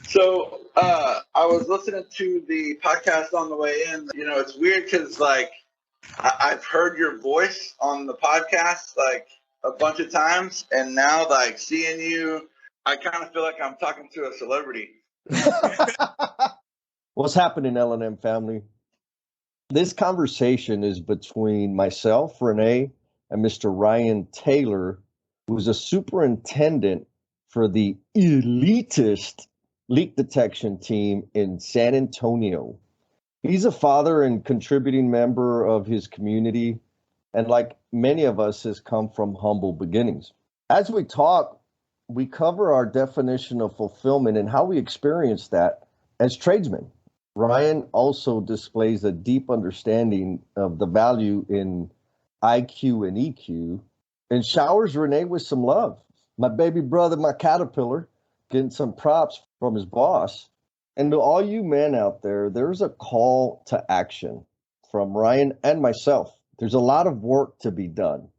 So I was listening to the podcast on the way in. You know, it's weird because like I've heard your voice on the podcast like a bunch of times, and now like seeing you, I kind of feel like I'm talking to a celebrity. What's happening, L&M family? This conversation is between myself, Rene, and Mr. Ryan Taylor, who's a superintendent for the elitist leak detection team in San Antonio. He's a father and contributing member of his community, and like many of us, has come from humble beginnings. As we talk, we cover our definition of fulfillment and how we experience that as tradesmen. Ryan also displays a deep understanding of the value in IQ and EQ and showers Rene with some love. My baby brother, my caterpillar, getting some props from his boss. And to all you men out there, there's a call to action from Ryan and myself. There's a lot of work to be done.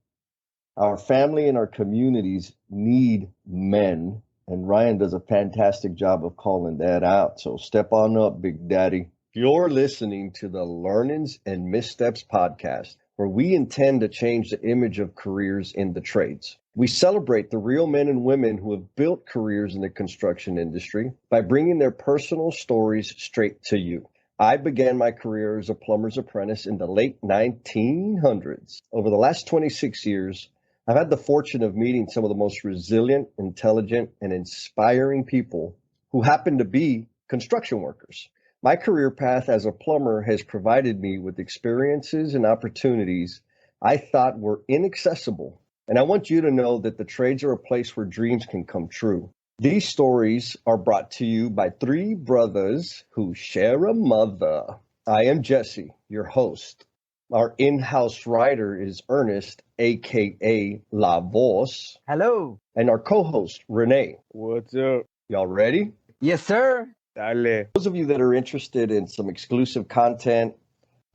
Our family and our communities need men, and Ryan does a fantastic job of calling that out. So step on up, Big Daddy. You're listening to the Learnings and Missteps podcast, where we intend to change the image of careers in the trades. We celebrate the real men and women who have built careers in the construction industry by bringing their personal stories straight to you. I began my career as a plumber's apprentice in the late 1900s. Over the last 26 years, I've had the fortune of meeting some of the most resilient, intelligent, and inspiring people who happen to be construction workers. My career path as a plumber has provided me with experiences and opportunities I thought were inaccessible. And I want you to know that the trades are a place where dreams can come true. These stories are brought to you by three brothers who share a mother. I am Jesse, your host. Our in-house writer is Ernest, a.k.a. La Voz. Hello. And our co-host, Rene. What's up? Y'all ready? Yes, sir. Dale. Those of you that are interested in some exclusive content,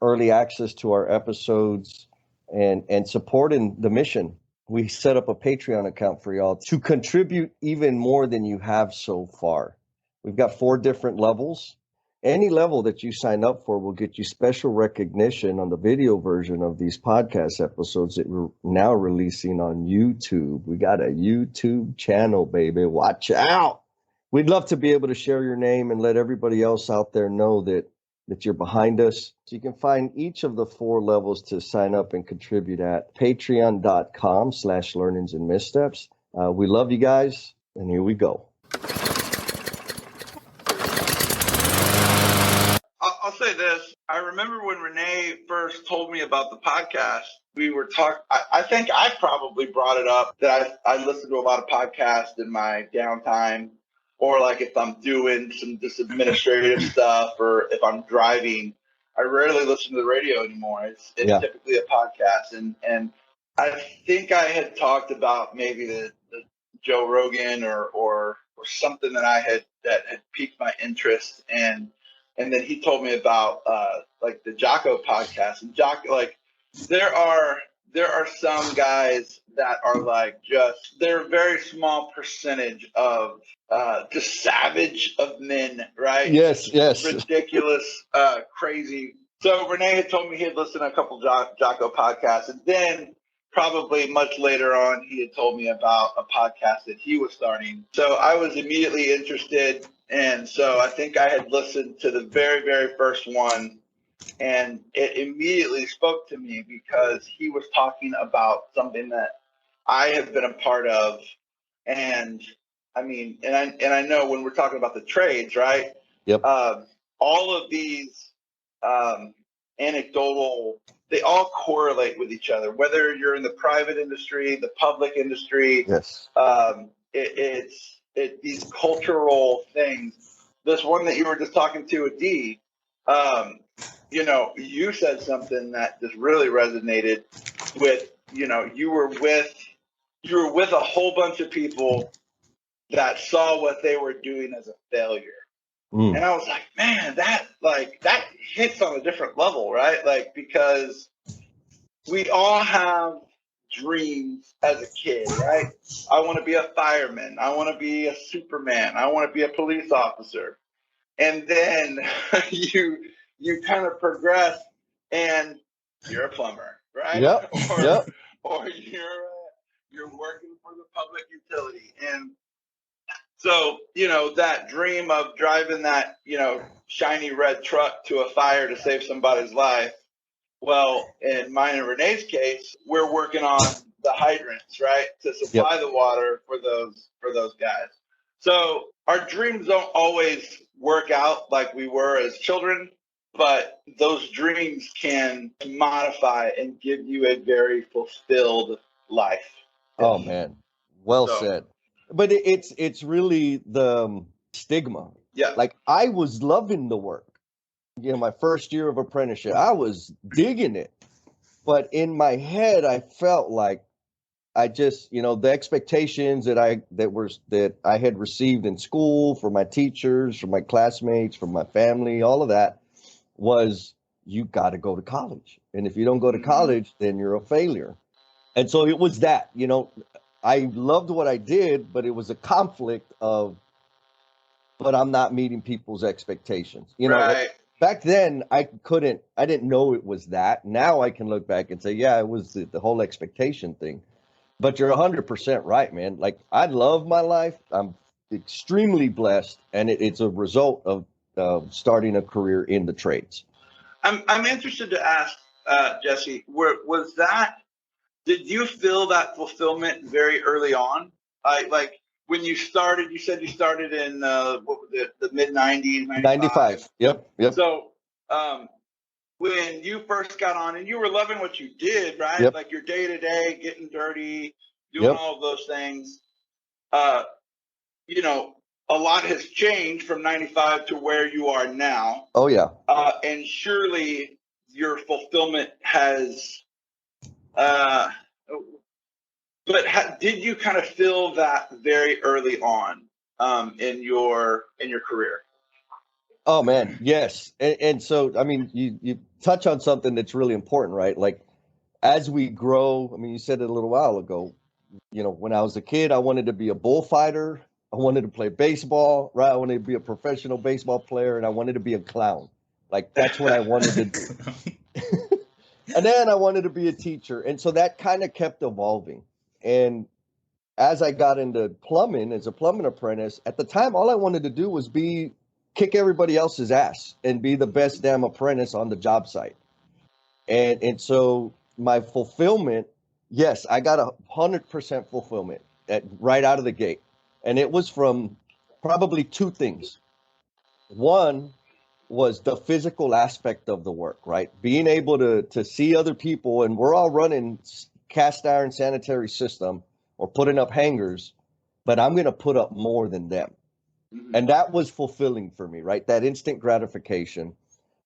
early access to our episodes, and supporting the mission, we set up a Patreon account for y'all to contribute even more than you have so far. We've got 4 different levels. Any level that you sign up for will get you special recognition on the video version of these podcast episodes that we're now releasing on YouTube. We got a YouTube channel, baby. Watch out. We'd love to be able to share your name and let everybody else out there know that you're behind us. So you can find each of the 4 levels to sign up and contribute at patreon.com/learnings and missteps. We love you guys, and here we go. I'll say this. I remember when Rene first told me about the podcast, we were talking. I think I probably brought it up that I listen to a lot of podcasts in my downtime, or like if I'm doing some just administrative stuff, or if I'm driving. I rarely listen to the radio anymore. It's typically a podcast. And I think I had talked about maybe the Joe Rogan or something that had piqued my interest, and then he told me about like the Jocko podcast. And Jocko, like there are some guys that are like they're a very small percentage of just savage of men, right? Yes. Ridiculous, crazy. So Rene had told me he had listened to a couple Jocko podcasts, and then probably much later on, he had told me about a podcast that he was starting. So I was immediately interested. And so I think I had listened to the very, very first one, and it immediately spoke to me because he was talking about something that I have been a part of. And I mean, and I know when we're talking about the trades, right? Yep. All of these anecdotal, they all correlate with each other, whether you're in the private industry, the public industry. Yes. It's these cultural things. This one that you were just talking to with D, you said something that just really resonated with, you were with a whole bunch of people that saw what they were doing as a failure. And I was like, man, that hits on a different level, right? Like, because we all have dreams as a kid, right? I want to be a fireman. I want to be a Superman. I want to be a police officer. And then you kind of progress and you're a plumber, right? Yep. Yep. Or you're working for the public utility. And so, that dream of driving that, shiny red truck to a fire to save somebody's life. Well, in mine and Renee's case, we're working on the hydrants, right, to supply the water for those guys. So our dreams don't always work out like we were as children, but those dreams can modify and give you a very fulfilled life. Oh man, well said. But it's really the stigma. Yeah. Like I was loving the work. My first year of apprenticeship, I was digging it. But in my head, I felt like I just, the expectations that I had received in school, from my teachers, from my classmates, from my family, all of that was, you got to go to college. And if you don't go to college, then you're a failure. And so it was that, I loved what I did, but it was a conflict of, but I'm not meeting people's expectations. Right. Back then I didn't know it was that. Now I can look back and say, yeah, it was the whole expectation thing. But you're 100% right, man. Like, I love my life. I'm extremely blessed, and it's a result of starting a career in the trades. I'm interested to ask, Jesse, did you feel that fulfillment very early on? Like when you started, you said you started in what was it, the mid 90s, 95. Yep. So when you first got on and you were loving what you did, right? Yep. Like your day to day, getting dirty, doing all of those things. A lot has changed from 95 to where you are now. Oh yeah. And surely your fulfillment has. Did you kind of feel that very early on in your career? Oh man, yes. And so, I mean, you touch on something that's really important, right? Like, as we grow, I mean, you said it a little while ago, when I was a kid, I wanted to be a bullfighter. I wanted to play baseball, right? I wanted to be a professional baseball player, and I wanted to be a clown. Like, that's what I wanted to do. And then I wanted to be a teacher. And so that kind of kept evolving. And as I got into plumbing as a plumbing apprentice, at the time, all I wanted to do was kick everybody else's ass and be the best damn apprentice on the job site. And so my fulfillment, yes, I got 100% fulfillment right out of the gate. And it was from probably two things. One was the physical aspect of the work, right? Being able to see other people, and we're all running cast iron sanitary system or putting up hangers, but I'm going to put up more than them. And that was fulfilling for me, right? That instant gratification.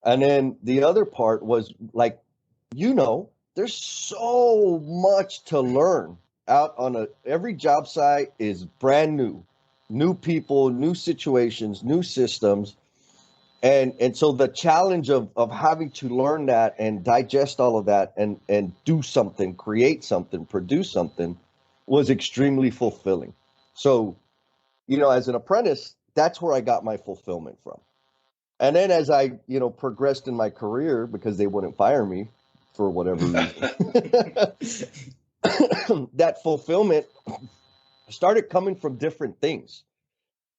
And then the other part was like, there's so much to learn out on every job site is brand new people, new situations, new systems. And so the challenge of having to learn that and digest all of that and do something, create something, produce something was extremely fulfilling. So, as an apprentice, that's where I got my fulfillment from. And then as I, progressed in my career, because they wouldn't fire me for whatever reason, that fulfillment started coming from different things.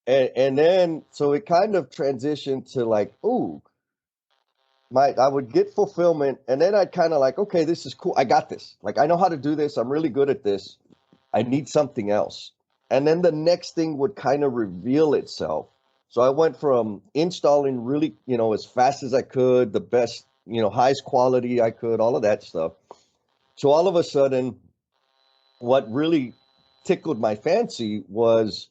And then, so it kind of transitioned to like, I would get fulfillment, and then I'd kind of like, okay, this is cool. I got this. Like, I know how to do this. I'm really good at this. I need something else. And then the next thing would kind of reveal itself. So I went from installing really, as fast as I could, the best, highest quality I could, all of that stuff. So all of a sudden, what really tickled my fancy was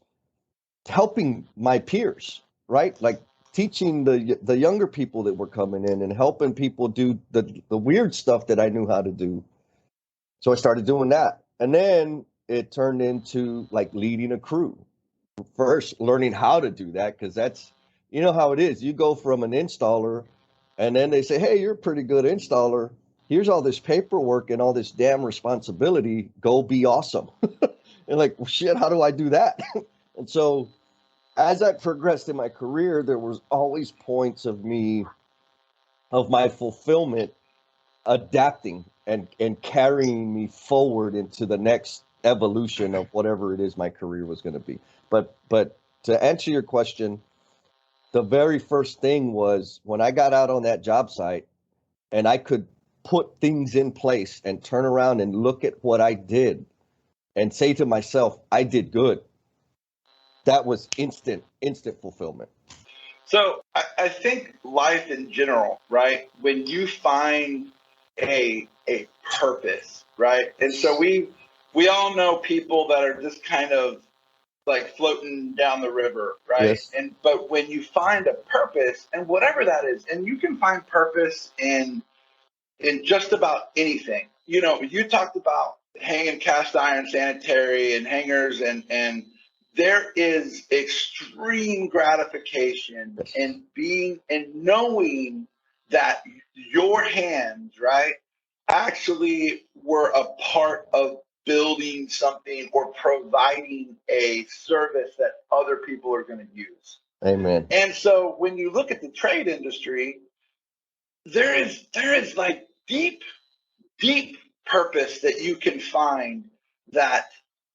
helping my peers, right? Like teaching the younger people that were coming in and helping people do the weird stuff that I knew how to do. So I started doing that. And then it turned into like leading a crew. First, learning how to do that, because that's, how it is. You go from an installer, and then they say, hey, you're a pretty good installer. here's all this paperwork and all this damn responsibility. Go be awesome. And like, well, shit, how do I do that? And so as I progressed in my career, there was always points of my fulfillment adapting and carrying me forward into the next evolution of whatever it is my career was going to be. But to answer your question, the very first thing was when I got out on that job site and I could put things in place and turn around and look at what I did and say to myself, I did good. That was instant fulfillment. So I think life in general, right? When you find a purpose, right? And so we all know people that are just kind of like floating down the river, right? Yes. But when you find a purpose, and whatever that is, and you can find purpose in just about anything. You know, you talked about hanging cast iron sanitary and hangers, and there is extreme gratification in being and knowing that your hands, right, actually were a part of building something or providing a service that other people are going to use. Amen. And so when you look at the trade industry, there is like deep purpose that you can find that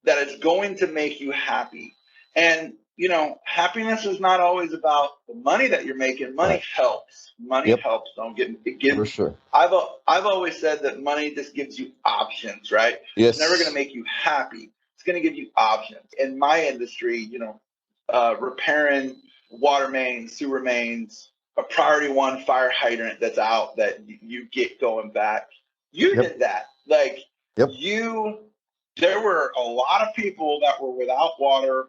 is going to make you happy. And you know, happiness is not always about the money that you're making. Money helps. Money helps. Don't get it gives. For sure. I've always said that money just gives you options, right? Yes. It's never going to make you happy. It's going to give you options. In my industry, you know, repairing water mains, sewer mains, a priority 1 fire hydrant that's out that you get going back. You did that. Like there were a lot of people that were without water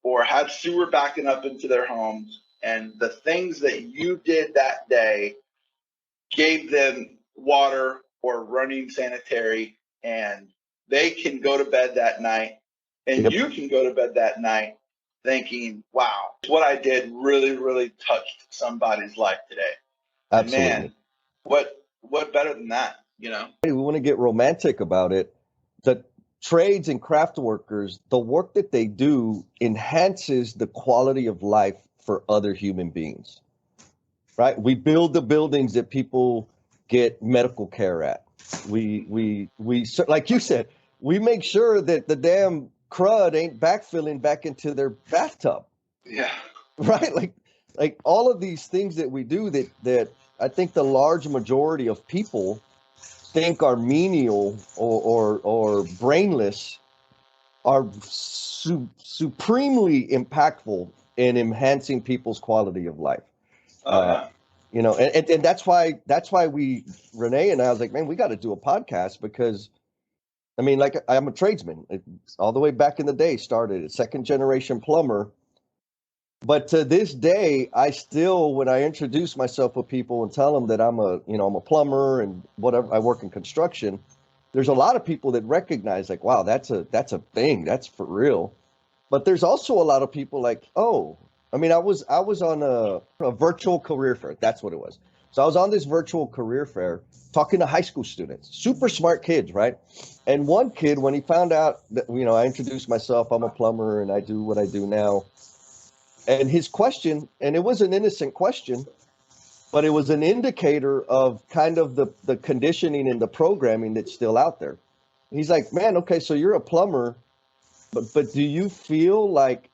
or had sewer backing up into their homes, and the things that you did that day gave them water or running sanitary, and they can go to bed that night, and you can go to bed that night thinking, wow, what I did really, really touched somebody's life today. Absolutely. And man, what better than that, you know? We want to get romantic about it. The trades and craft workers, the work that they do enhances the quality of life for other human beings, right? We build the buildings that people get medical care at. We like you said, we make sure that the damn crud ain't backfilling back into their bathtub. Yeah. Right? Like all of these things that we do that I think the large majority of people think are menial or brainless are supremely impactful in enhancing people's quality of life. You know, and that's why we, Rene and I was like, man, we got to do a podcast because, I mean, like I'm a tradesman. It's all the way back in the day, started a 2nd generation plumber. But to this day, I still, when I introduce myself with people and tell them that I'm a plumber and whatever, I work in construction, there's a lot of people that recognize like, wow, that's a thing, that's for real. But there's also a lot of people like, oh, I mean, I was on a virtual career fair. That's what it was. So I was on this virtual career fair talking to high school students, super smart kids, right? And one kid, when he found out that, you know, I introduced myself, I'm a plumber and I do what I do now. And his question, and it was an innocent question, but it was an indicator of kind of the conditioning and the programming that's still out there. He's like, man, okay, so you're a plumber, but do you feel like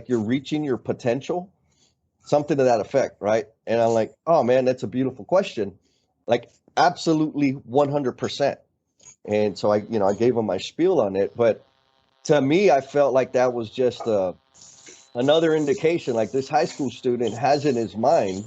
you're reaching your potential? Something to that effect, right? And I'm like, oh man, that's a beautiful question. Like absolutely 100%. And so I gave him my spiel on it. But to me, I felt like that was just another indication, like this high school student has in his mind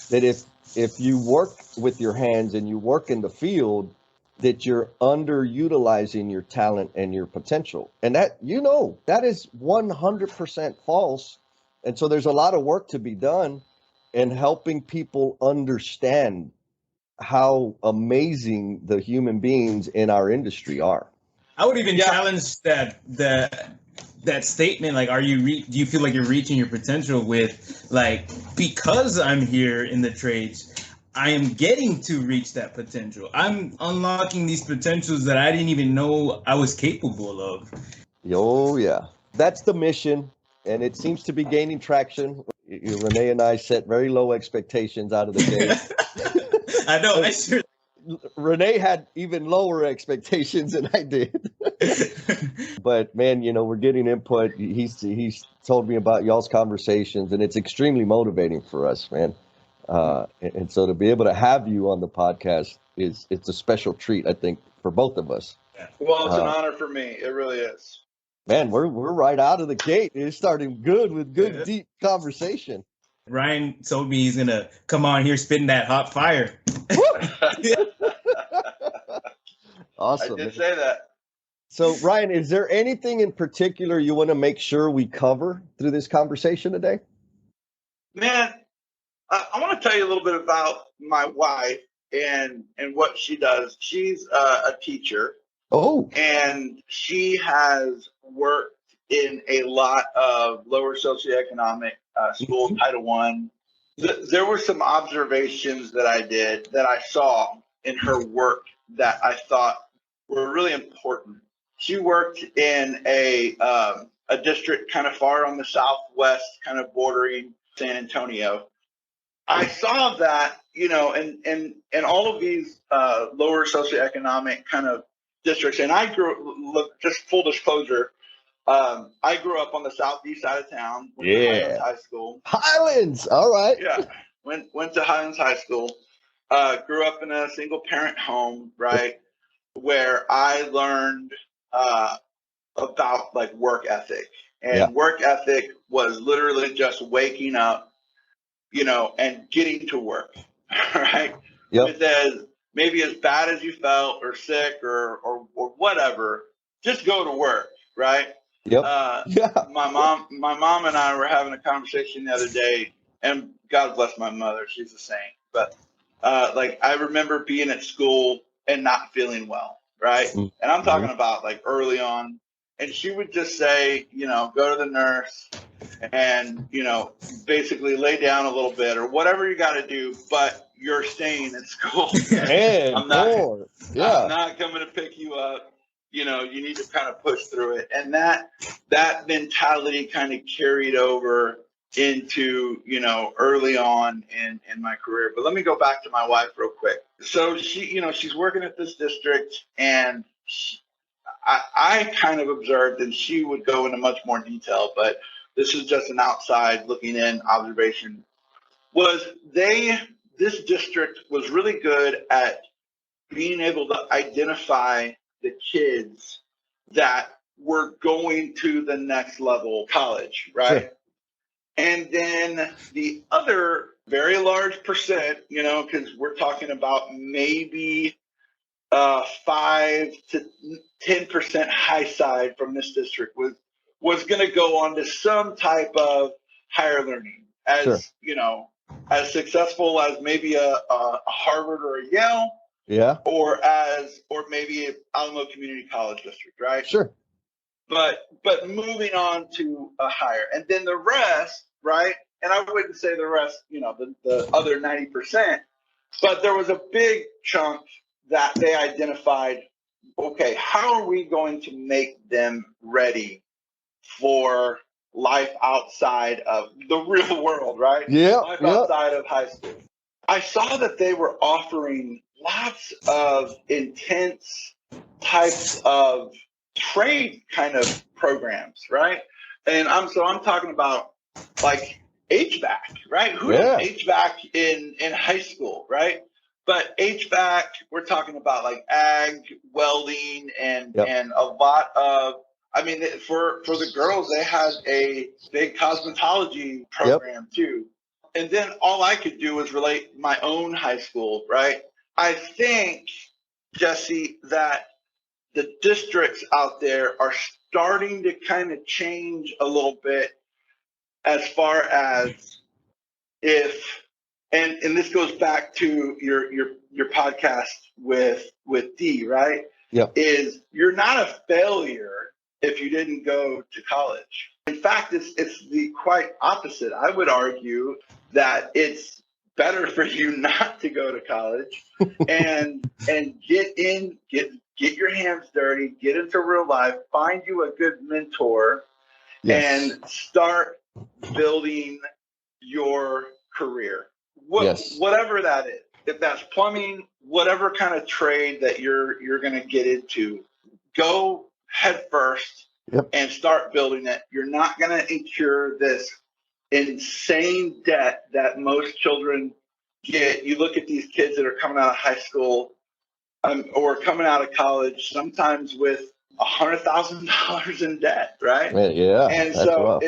that if you work with your hands and you work in the field, that you're underutilizing your talent and your potential. And that, you know, that is 100% false. And so there's a lot of work to be done in helping people understand how amazing the human beings in our industry are. I would even challenge that statement. Like, do you feel like you're reaching your potential with, like, because I'm here in the trades, I am getting to reach that potential. I'm unlocking these potentials that I didn't even know I was capable of. Oh, yeah. That's the mission, and it seems to be gaining traction. Rene and I set very low expectations out of the gate. I know. I sure. Rene had even lower expectations than I did. But man, we're getting input. He's told me about y'all's conversations, and it's extremely motivating for us, man. And so to be able to have you on the podcast it's a special treat, I think, for both of us. Well, it's an honor for me. It really is. Man, we're right out of the gate. It's starting good with good, deep conversation. Ryan told me he's gonna come on here spitting that hot fire. Awesome. I did say that. So, Ryan, is there anything in particular you want to make sure we cover through this conversation today? Man, I want to tell you a little bit about my wife and what she does. She's a teacher. Oh. And she has worked in a lot of lower socioeconomic schools, Title I. There were some observations that I did that I saw in her work that I thought were really important. She worked in a district kind of far on the southwest, kind of bordering San Antonio. I saw that, and all of these lower socioeconomic kind of districts, and I just full disclosure, I grew up on the southeast side of town. Went to Highlands High School. Highlands, all right. Yeah, went to Highlands High School. Grew up in a single parent home, right, where I learned about like work ethic, and work ethic was literally just waking up, and getting to work, right? Yep. Maybe as bad as you felt or sick or whatever, just go to work, right? Yep. My mom and I were having a conversation the other day, and God bless my mother, she's a saint. But I remember being at school and not feeling well, right? Mm-hmm. And I'm talking about like early on, and she would just say, go to the nurse and, basically lay down a little bit or whatever you got to do, but you're staying in school. I'm not coming to pick you up. You need to kind of push through it. And that mentality kind of carried over into, early on in my career. But let me go back to my wife real quick. So she, she's working at this district, and I kind of observed, and she would go into much more detail, but this is just an outside looking in observation, this district was really good at being able to identify the kids that were going to the next level college, right? Sure. And then the other very large percent, because we're talking about maybe 5 to 10% high side from this district was going to go on to some type of higher learning as, as successful as maybe a Harvard or a Yale. Yeah. Or maybe Alamo Community College District, right? Sure. But moving on to a higher, and then the rest, right? And I wouldn't say the rest, the other 90%, but there was a big chunk that they identified. Okay, how are we going to make them ready for life outside of the real world, right? Yeah. Life outside of high school. I saw that they were offering lots of intense types of trade kind of programs, right? And I'm talking about like HVAC, right? Who does HVAC in high school, right? But HVAC, we're talking about like ag, welding, and a lot of, for the girls, they had a big cosmetology program too. And then all I could do was relate my own high school, right? I think, Jesse, that the districts out there are starting to kind of change a little bit as far as and this goes back to your podcast with D, right? Yeah. Is you're not a failure if you didn't go to college. In fact, it's the quite opposite. I would argue that it's better for you not to go to college and get your hands dirty, get into real life, find you a good mentor, Yes. and start building your career. Whatever that is. If that's plumbing, whatever kind of trade that you're going to get into, go head first and start building it. You're not going to incur this insane debt that most children get. You look at these kids that are coming out of high school or coming out of college, sometimes with $100,000 in debt, right? Yeah. And so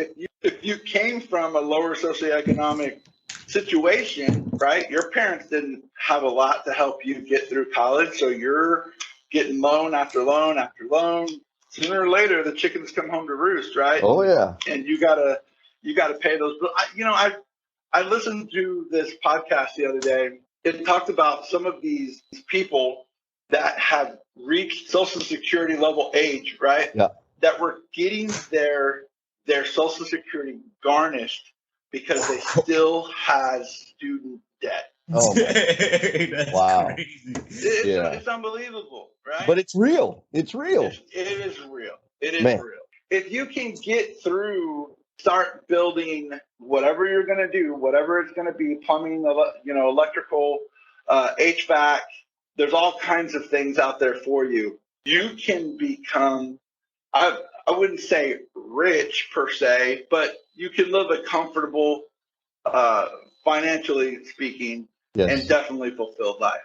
if you came from a lower socioeconomic situation, right, your parents didn't have a lot to help you get through college, so you're getting loan after loan after loan. Sooner or later, the chickens come home to roost, right? Oh yeah. And you gotta pay those bills. I listened to this podcast the other day. It talked about some of these people that have reached Social Security level age, right? Yeah. That were getting their Social Security garnished because they still had student debt. Oh, that's wow. crazy. It's unbelievable, right? But it's real. It's real. It is real. It is Man. real. If you can get through, start building whatever you're going to do, whatever it's going to be, plumbing, electrical, HVAC, there's all kinds of things out there for you. You can become, I wouldn't say rich per se, but you can live a comfortable, financially speaking, and definitely fulfilled life.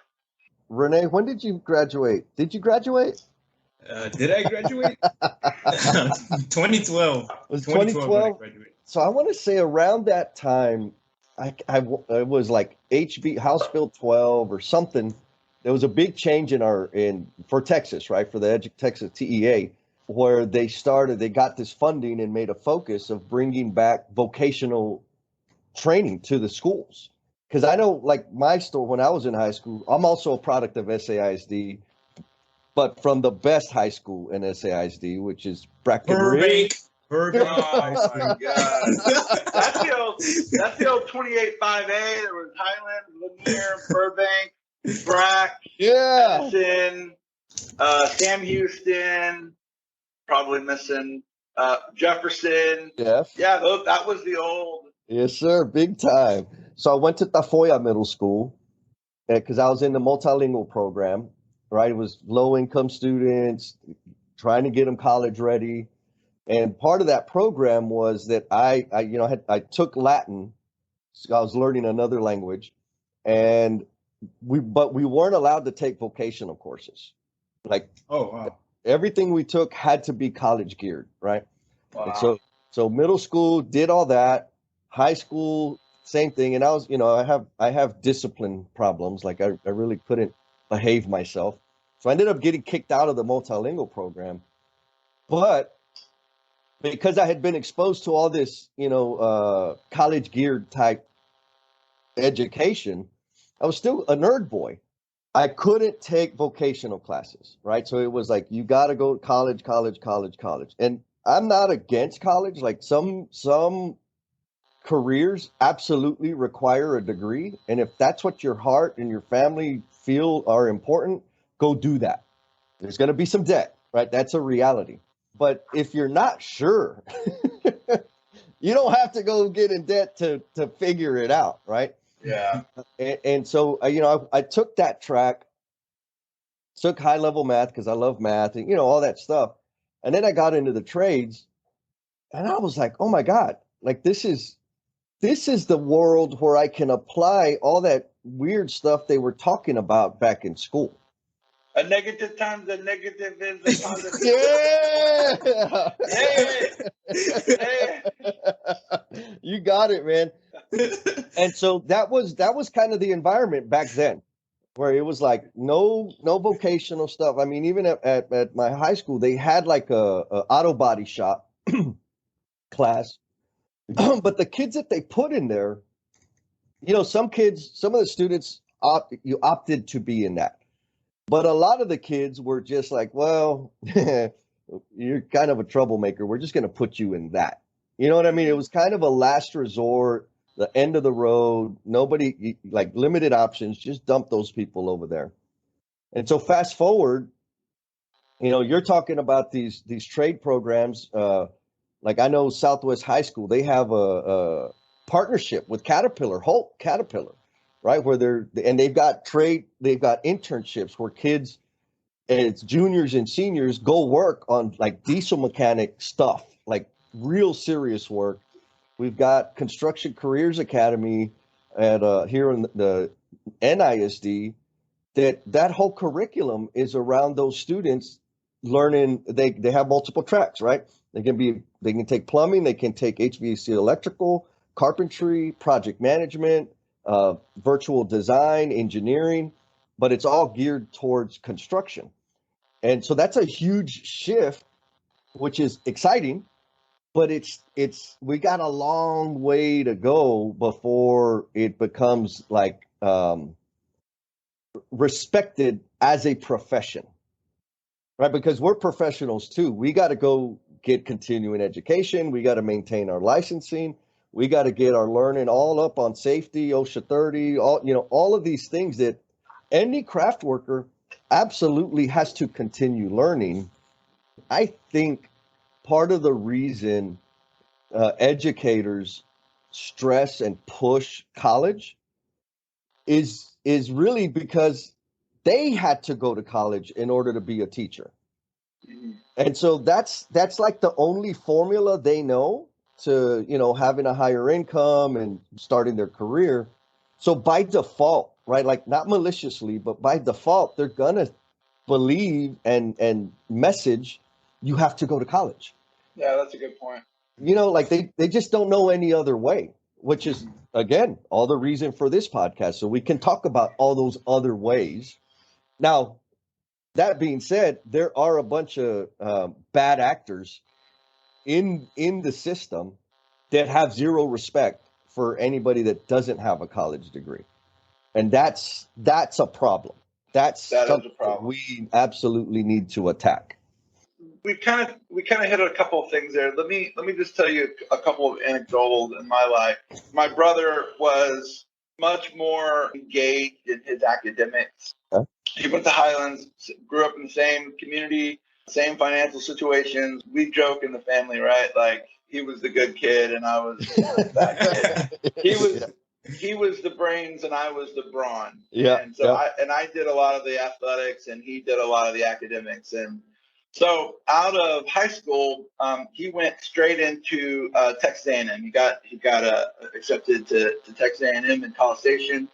Rene, when did you graduate? Did you graduate? Did I graduate? 2012. It was 2012 when I 2012? graduated. So I want to say around that time, I was like HB House Bill 12 or something. There was a big change for Texas, right? For the Texas TEA, where they got this funding and made a focus of bringing back vocational training to the schools. Because I know, like my story, when I was in high school, I'm also a product of SAISD, but from the best high school in SAISD, which is Burbank. Oh my God! That's the old 28-5A. There was Highland, Lanier, Burbank, Brack, Edison, Sam Houston, probably missing Jefferson. Yes. Yeah, that was the old. Yes, sir. Big time. So I went to Tafoya Middle School because I was in the multilingual program, right? It was low-income students, trying to get them college ready. And part of that program was that I took Latin. So I was learning another language, and we weren't allowed to take vocational courses. Like, oh wow, everything we took had to be college geared, right? Wow. And so middle school did all that, high school same thing, and I was I have discipline problems. Like I really couldn't behave myself, so I ended up getting kicked out of the multilingual program, but because I had been exposed to all this, college geared type education, I was still a nerd boy. I couldn't take vocational classes, right? So it was like, you got to go to college. And I'm not against college. Like some careers absolutely require a degree. And if that's what your heart and your family feel are important, go do that. There's going to be some debt, right? That's a reality. But if you're not sure, you don't have to go get in debt to figure it out, right? Yeah. And so, I took that track, took high level math because I love math and, all that stuff. And then I got into the trades and I was like, oh my God, like this is the world where I can apply all that weird stuff they were talking about back in school. A negative times a negative is a positive. Yeah. You got it, man. And so that was kind of the environment back then, where it was like no vocational stuff. I mean, even at my high school, they had like a auto body shop class, but the kids that they put in there, some of the students opted to be in that. But a lot of the kids were just like, well, you're kind of a troublemaker. We're just going to put you in that. You know what I mean? It was kind of a last resort. the end of the road, nobody, like limited options, just dump those people over there. And so fast forward, you're talking about these trade programs. Like I know Southwest High School, they have a partnership with Caterpillar, right? Where they've got internships where kids, and it's juniors and seniors, go work on like diesel mechanic stuff, like real serious work. We've got Construction Careers Academy at here in the NISD. That whole curriculum is around those students learning. They have multiple tracks, right? They can take plumbing, they can take HVAC, electrical, carpentry, project management, virtual design, engineering, but it's all geared towards construction. And so that's a huge shift, which is exciting, but we got a long way to go before it becomes like respected as a profession, right? Because we're professionals too. We got to go get continuing education. We got to maintain our licensing. We got to get our learning all up on safety, OSHA 30, all of these things that any craft worker absolutely has to continue learning. I think part of the reason educators stress and push college is really because they had to go to college in order to be a teacher. And so that's like the only formula they know to, having a higher income and starting their career. So by default, right, like not maliciously, but by default, they're going to believe and message you have to go to college. Yeah, that's a good point. Like they just don't know any other way, which is, again, all the reason for this podcast. So we can talk about all those other ways. Now, that being said, there are a bunch of bad actors in the system that have zero respect for anybody that doesn't have a college degree. And that's a problem. That is a problem we absolutely need to attack. We kind of hit a couple of things there. Let me just tell you a couple of anecdotes in my life. My brother was much more engaged in his academics. Huh? He went to Highlands, grew up in the same community, same financial situations. We joke in the family, right? Like he was the good kid and I was the bad kid. He was the brains and I was the brawn. Yeah. And so I did a lot of the athletics and he did a lot of the academics. And so out of high school, he went straight into Texas A&M. He got accepted to Texas A&M in College Station,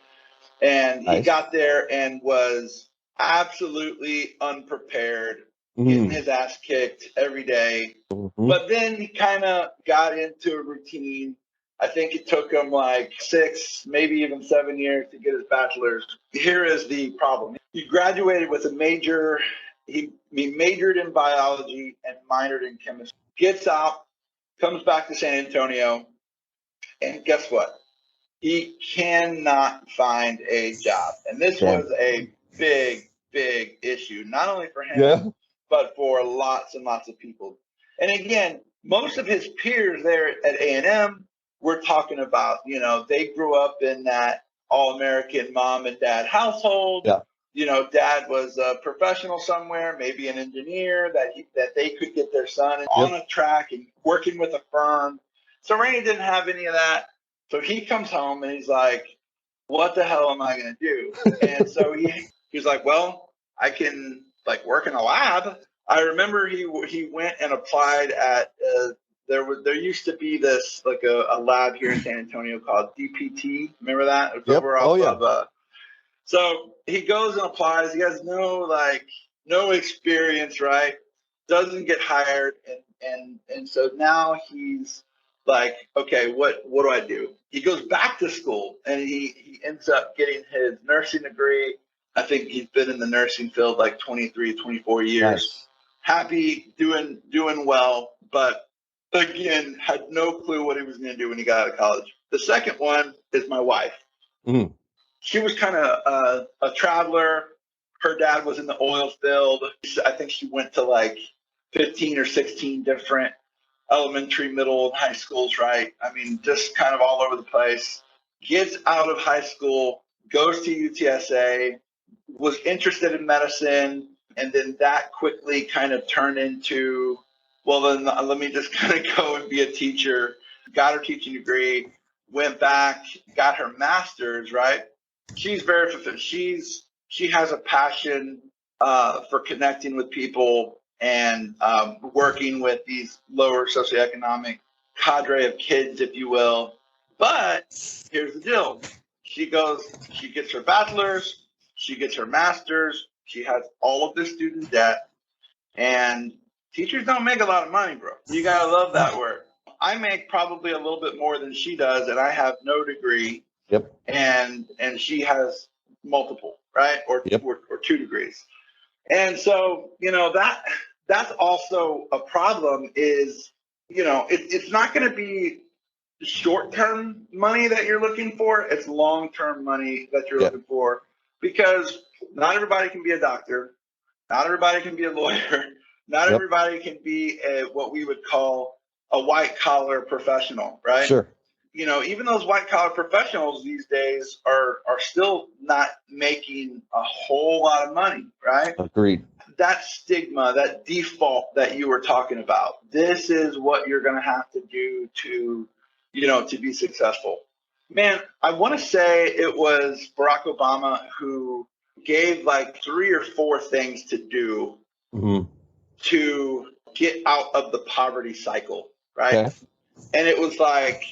and he got there and was absolutely unprepared, getting his ass kicked every day. But then he kind of got into a routine. I think it took him like 6, maybe even 7 years to get his bachelor's. Here is the problem. He graduated with a major. He majored in biology and minored in chemistry. Gets out, comes back to San Antonio, and guess what? He cannot find a job. And this was a big, big issue, not only for him, but for lots and lots of people. And again, most of his peers there at A&M, we're talking about, they grew up in that all-American mom and dad household. Yeah. Dad was a professional somewhere, maybe an engineer, that they could get their son on a track and working with a firm. So Rene didn't have any of that. So he comes home and he's like, what the hell am I going to do? And so he's like, well, I can work in a lab. I remember he went and applied at there used to be this a lab here in San Antonio called DPT. Remember that? It was over off of so he goes and applies. He has no experience, right? Doesn't get hired, and so now he's like, okay, what do I do? He goes back to school and he ends up getting his nursing degree. I think he's been in the nursing field 23, 24 years. Nice. Happy, doing well, but again, had no clue what he was going to do when he got out of college. The second one is my wife. Mm. She was kind of a traveler. Her dad was in the oil field. I think she went to 15 or 16 different elementary, middle, and high schools, right? I mean, just kind of all over the place. Gets out of high school, goes to UTSA, was interested in medicine, and then that quickly kind of turned into, well, then let me just kind of go and be a teacher. Got her teaching degree, went back, got her master's, right? She's very fulfilled. She has a passion for connecting with people and working with these lower socioeconomic cadre of kids, if you will. But here's the deal. She gets her bachelor's, she gets her master's, she has all of this student debt, and teachers don't make a lot of money, bro. You gotta love that work. I make probably a little bit more than she does, and I have no degree. Yep. And she has multiple, right? Or 2 degrees. And so, that's also a problem is, it's not going to be short-term money that you're looking for. It's long-term money that you're looking for, because not everybody can be a doctor. Not everybody can be a lawyer. Not everybody can be what we would call a white-collar professional, right? Sure. Even those white-collar professionals these days are still not making a whole lot of money, right? Agreed. That stigma, that default that you were talking about, this is what you're going to have to do to be successful. Man, I want to say it was Barack Obama who gave like 3 or 4 things to do to get out of the poverty cycle, right? Okay. And it was like,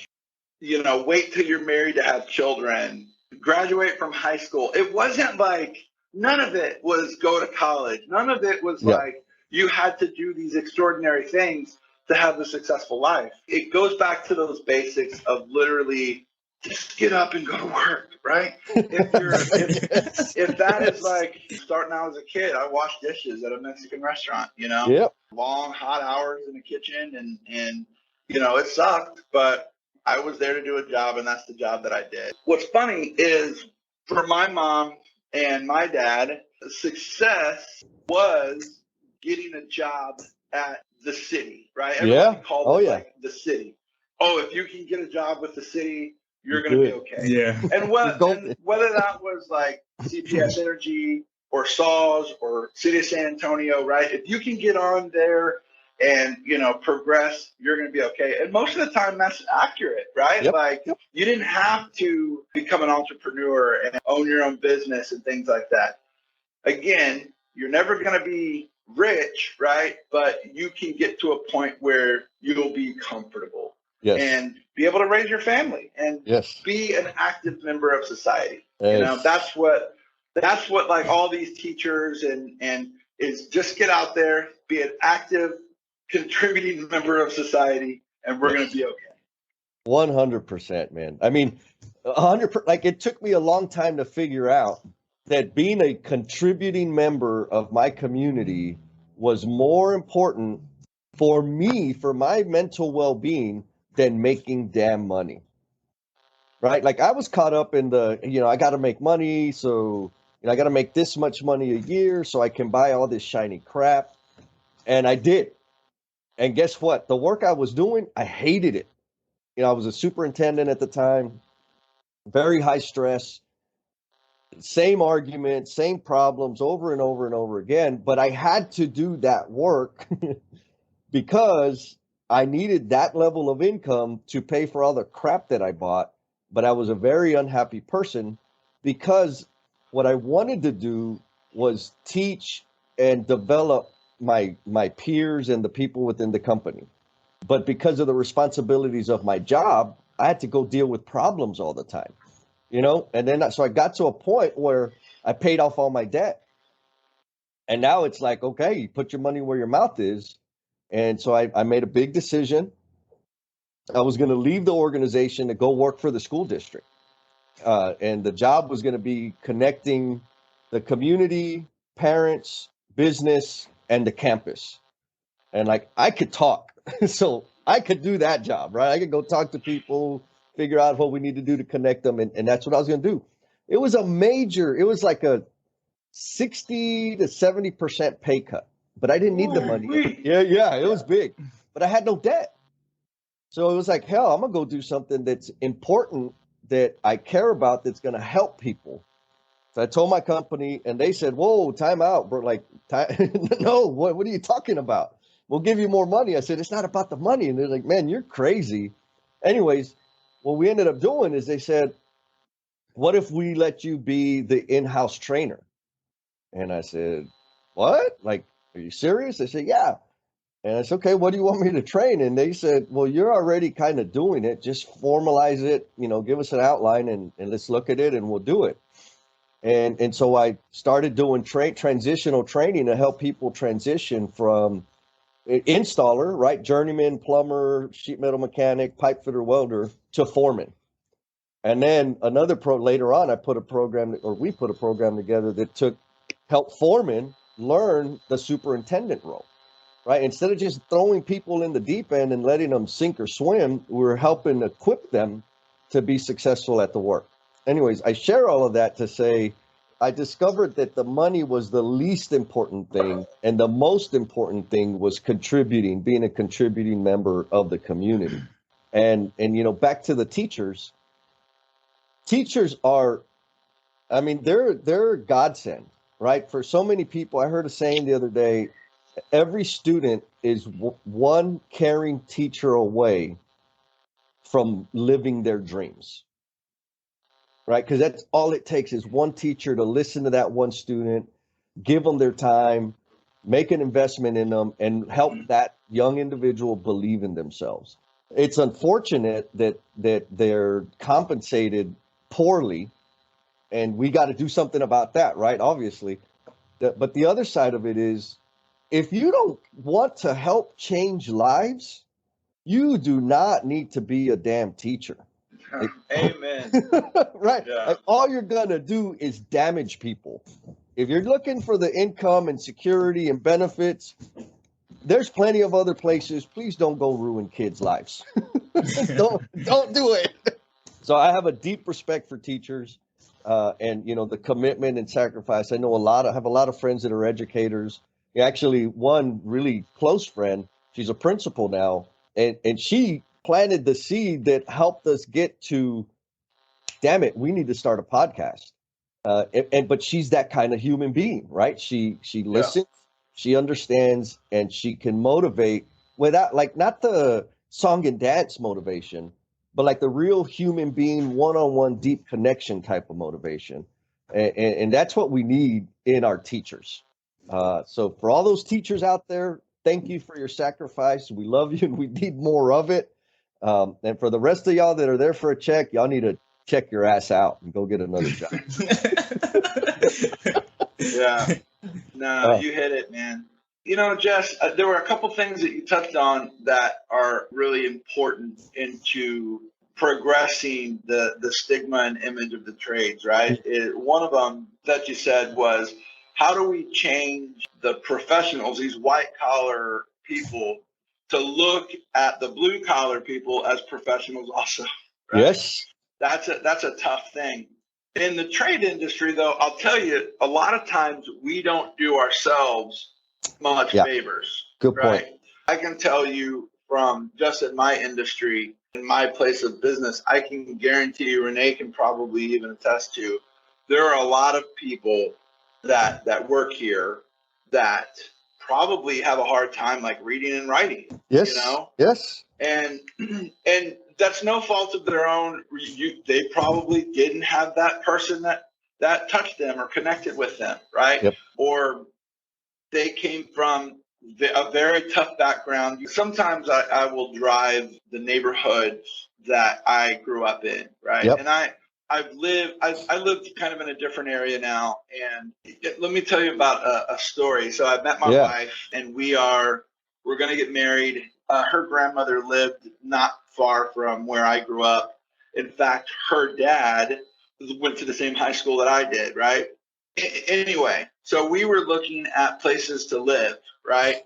wait till you're married to have children, graduate from high school. It wasn't like, none of it was go to college. None of it was like you had to do these extraordinary things to have a successful life. It goes back to those basics of literally just get up and go to work, right? If that is like starting out as a kid, I washed dishes at a Mexican restaurant, long hot hours in the kitchen, and it sucked, but I was there to do a job, and that's the job that I did. What's funny is for my mom and my dad, success was getting a job at the city, right? Everybody called it like the city. Oh, if you can get a job with the city, you're going to be okay. Yeah. And whether that was like CPS Energy or SAWS or City of San Antonio, right? If you can get on there and, progress, you're going to be okay. And most of the time that's accurate, right? You didn't have to become an entrepreneur and own your own business and things like that. Again, you're never going to be rich, right? But you can get to a point where you'll be comfortable and be able to raise your family and be an active member of society. That's what like all these teachers and is just get out there, be an active, contributing member of society, and we're going to be okay. 100%, man. I mean, 100%. Like, it took me a long time to figure out that being a contributing member of my community was more important for me, for my mental well-being, than making damn money. Right? Like, I was caught up in the, I got to make money, so I got to make this much money a year so I can buy all this shiny crap. And I did. And guess what? The work I was doing, I hated it. I was a superintendent at the time, very high stress, same arguments, same problems over and over and over again. But I had to do that work because I needed that level of income to pay for all the crap that I bought. But I was a very unhappy person because what I wanted to do was teach and develop my peers and the people within the company. But because of the responsibilities of my job, I had to go deal with problems all the time, and then so I got to a point where I paid off all my debt. And now it's like, okay, you put your money where your mouth is. And so I made a big decision. I was going to leave the organization to go work for the school district. And the job was going to be connecting the community, parents, business, and the campus. And like, I could talk. So I could do that job, right? I could go talk to people, figure out what we need to do to connect them. And that's what I was going to do. It was like a 60 to 70% pay cut, but I didn't need the money. Yeah, it was big, but I had no debt. So it was like, hell, I'm going to go do something that's important, that I care about, that's going to help people. So I told my company, and they said, whoa, time out, bro. Like, no, what are you talking about? We'll give you more money. I said, it's not about the money. And they're like, man, you're crazy. Anyways, what we ended up doing is they said, what if we let you be the in-house trainer? And I said, what? Like, are you serious? They said, yeah. And I said, okay, what do you want me to train? And they said, well, you're already kind of doing it. Just formalize it, give us an outline and let's look at it and we'll do it. And so I started doing transitional training to help people transition from installer, right? Journeyman, plumber, sheet metal mechanic, pipe fitter, welder, to foreman. And then later on, we put a program together that helped foremen learn the superintendent role, right? Instead of just throwing people in the deep end and letting them sink or swim, we're helping equip them to be successful at the work. Anyways, I share all of that to say, I discovered that the money was the least important thing, and the most important thing was contributing, being a contributing member of the community. And back to the teachers. Teachers are, they're godsend, right? For so many people, I heard a saying the other day, every student is one caring teacher away from living their dreams, right? Because that's all it takes is one teacher to listen to that one student, give them their time, make an investment in them, and help that young individual believe in themselves. It's unfortunate that they're compensated poorly, and we got to do something about that, right? Obviously. But the other side of it is, if you don't want to help change lives, you do not need to be a damn teacher. Amen. Right. Yeah. Like, all you're going to do is damage people. If you're looking for the income and security and benefits, there's plenty of other places. Please don't go ruin kids' lives. Don't do it. So I have a deep respect for teachers, and the commitment and sacrifice. I know I have a lot of friends that are educators. Actually, one really close friend, she's a principal now, and she planted the seed that helped us get to, damn it, we need to start a podcast. But she's that kind of human being, right? She listens, she understands, and she can motivate without, like, not the song and dance motivation, but like the real human being, one-on-one deep connection type of motivation. And that's what we need in our teachers. So for all those teachers out there, thank you for your sacrifice. We love you and we need more of it. And for the rest of y'all that are there for a check, y'all need to check your ass out and go get another job. Yeah. No, you hit it, man. Jess, there were a couple things that you touched on that are really important into progressing the stigma and image of the trades, right? One of them that you said was, how do we change the professionals, these white collar people, to look at the blue collar people as professionals also? Right? Yes. That's a tough thing. In the trade industry, though, I'll tell you, a lot of times we don't do ourselves much favors. Good point. Right? I can tell you from just in my industry, in my place of business, I can guarantee you, Rene can probably even attest to, there are a lot of people that work here that probably have a hard time like reading and writing. Yes. Yes. And that's no fault of their own. They probably didn't have that person that touched them or connected with them, right? Yep. Or they came from a very tough background. Sometimes I will drive the neighborhoods that I grew up in, right? Yep. And I lived kind of in a different area now. And let me tell you about a story. So I met my wife, and we're going to get married. Her grandmother lived not far from where I grew up. In fact, her dad went to the same high school that I did, right? Anyway, so we were looking at places to live, right?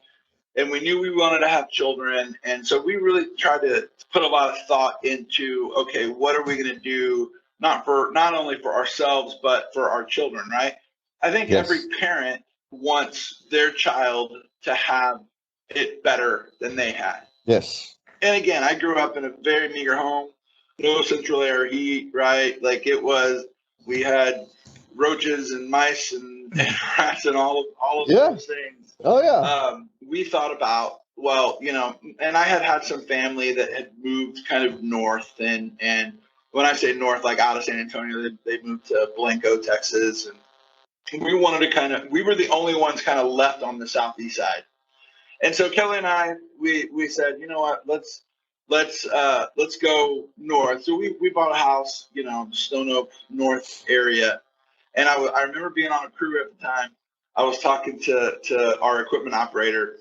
And we knew we wanted to have children. And so we really tried to put a lot of thought into, okay, what are we going to do, not only for ourselves, but for our children, right? I think every parent wants their child to have it better than they had. Yes. And again, I grew up in a very meager home, no central air heat, right? Like we had roaches and mice and rats and all of those things. Oh yeah. We thought about, well, and I had some family that had moved kind of north, and when I say north, like out of San Antonio, they moved to Blanco, Texas, and we wanted to we were the only ones kind of left on the southeast side. And so Kelly and I, we said, you know what, let's go north. So we bought a house, Stone Oak North area. And I remember being on a crew at the time. I was talking to our equipment operator,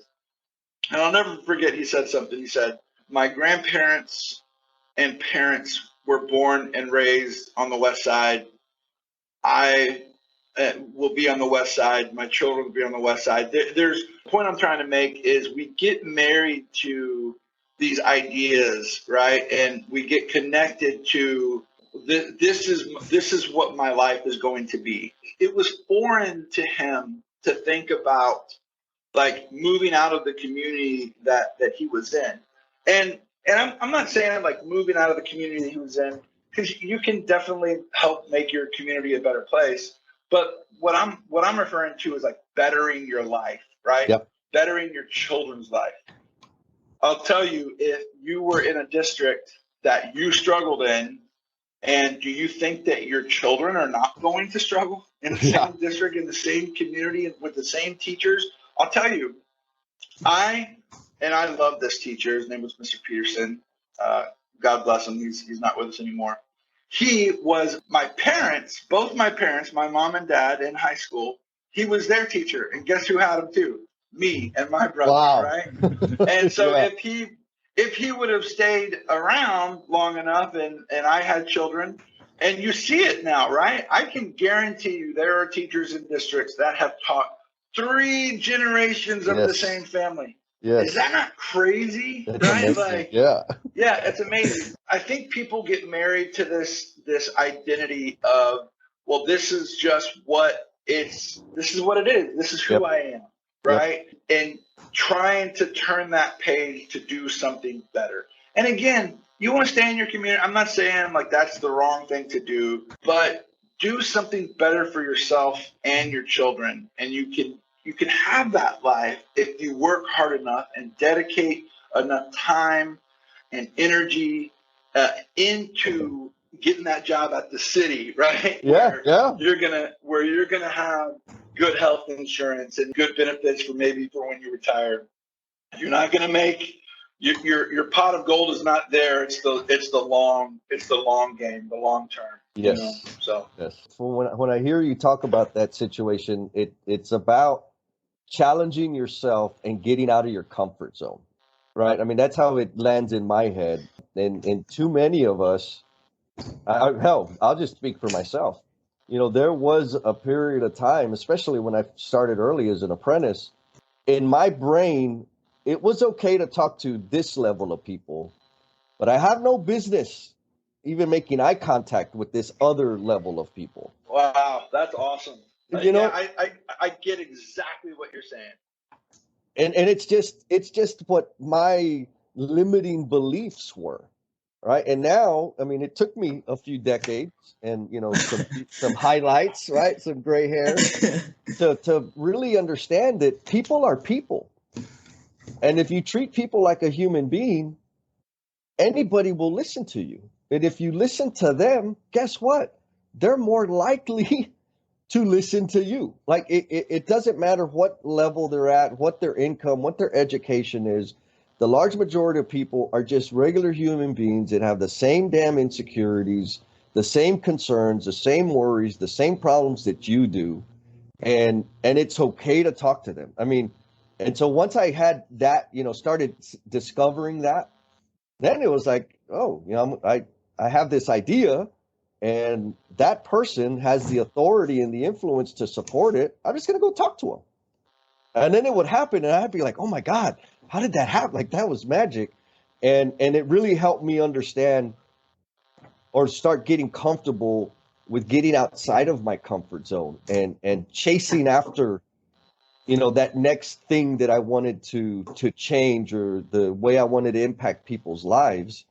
and I'll never forget, he said something. He said, my grandparents and parents were born and raised on the west side. I will be on the west side. My children will be on the west side. The point I'm trying to make is we get married to these ideas, right? And we get connected to this is what my life is going to be. It was foreign to him to think about like moving out of the community that he was in. And I'm not saying like moving out of the community that he was in, because you can definitely help make your community a better place. But what I'm referring to is like bettering your life, right? Yep. Bettering your children's life. I'll tell you, if you were in a district that you struggled in, and do you think that your children are not going to struggle in the same district, in the same community, with the same teachers? I'll tell you, I love this teacher. His name was Mr. Peterson. God bless him. He's not with us anymore. He was both my parents, my mom and dad in high school. He was their teacher. And guess who had him too? Me and my brother, wow. Right? And so if he would have stayed around long enough and I had children, and you see it now, right? I can guarantee you there are teachers in districts that have taught 3 generations of the same family. Yes. Is that not crazy? That's right? Amazing. Like, yeah, it's amazing. I think people get married to this identity of, well, this is just what this is what it is. This is who I am, right? And trying to turn that page to do something better. And again, you want to stay in your community. I'm not saying like that's the wrong thing to do, but do something better for yourself and your children. And you can have that life if you work hard enough and dedicate enough time and energy into getting that job at the city, right? Where you're gonna have good health insurance and good benefits for when you retire. You're not gonna make your pot of gold is not there. It's the long game, the long term. Yes. So yes. When I hear you talk about that situation, it's about challenging yourself and getting out of your comfort zone, right? I mean, that's how it lands in my head. And too many of us, I'll just speak for myself. There was a period of time, especially when I started early as an apprentice, in my brain, it was okay to talk to this level of people, but I have no business even making eye contact with this other level of people. Wow, that's awesome. I get exactly what you're saying. And it's just what my limiting beliefs were, right? And now, I mean, it took me a few decades and some highlights, right? Some gray hair to really understand that people are people. And if you treat people like a human being, anybody will listen to you. And if you listen to them, guess what? They're more likely to listen to you. Like it doesn't matter what level they're at, what their income, what their education is. The large majority of people are just regular human beings that have the same damn insecurities, the same concerns, the same worries, the same problems that you do. And it's okay to talk to them. I mean, and so once I had that, started discovering that, then it was like, oh, I have this idea. And that person has the authority and the influence to support it. I'm just going to go talk to him. And then it would happen. And I'd be like, oh, my God, how did that happen? Like, that was magic. And it really helped me understand or start getting comfortable with getting outside of my comfort zone and chasing after, that next thing that I wanted to change, or the way I wanted to impact people's lives.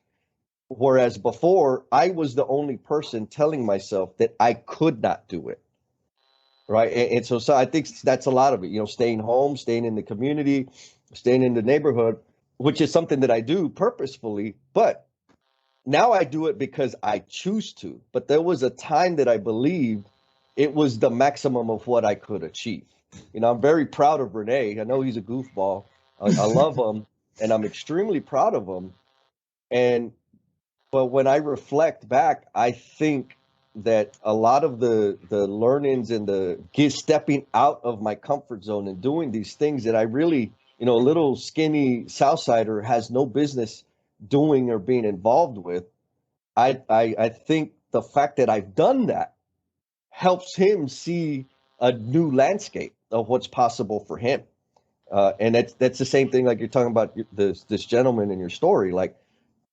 Whereas before, I was the only person telling myself that I could not do it. Right. And so I think that's a lot of it, staying home, staying in the community, staying in the neighborhood, which is something that I do purposefully. But now I do it because I choose to. But there was a time that I believed it was the maximum of what I could achieve. I'm very proud of Rene. I know he's a goofball. I love him, and I'm extremely proud of him. But when I reflect back, I think that a lot of the learnings and the stepping out of my comfort zone and doing these things that I really, a little skinny Southsider has no business doing or being involved with. I think the fact that I've done that helps him see a new landscape of what's possible for him. And that's the same thing, like you're talking about this gentleman in your story. Like,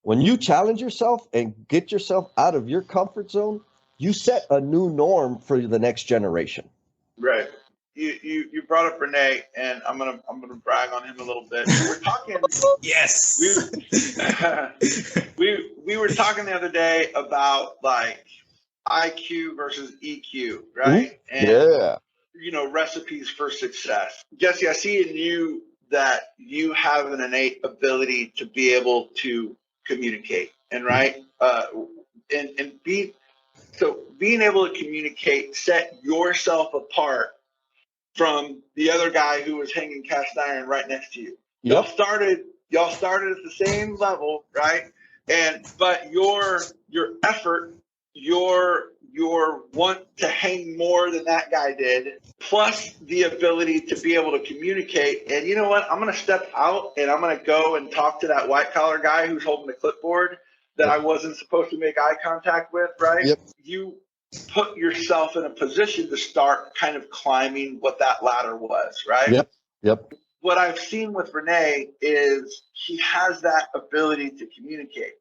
when you challenge yourself and get yourself out of your comfort zone, you set a new norm for the next generation. Right. You brought up Rene, and I'm gonna brag on him a little bit. We're talking. Yes. We were talking the other day about like IQ versus EQ, right? Mm-hmm. And recipes for success. Jesse, I see in you that you have an innate ability to be able to communicate, and being able to communicate, set yourself apart from the other guy who was hanging cast iron right next to you. Y'all started at the same level, right? But your effort, your want to hang more than that guy did, plus the ability to be able to communicate. And you know what? I'm going to step out and I'm going to go and talk to that white collar guy who's holding the clipboard that I wasn't supposed to make eye contact with, right? Yep. You put yourself in a position to start kind of climbing what that ladder was, right? Yep. What I've seen with Rene is he has that ability to communicate.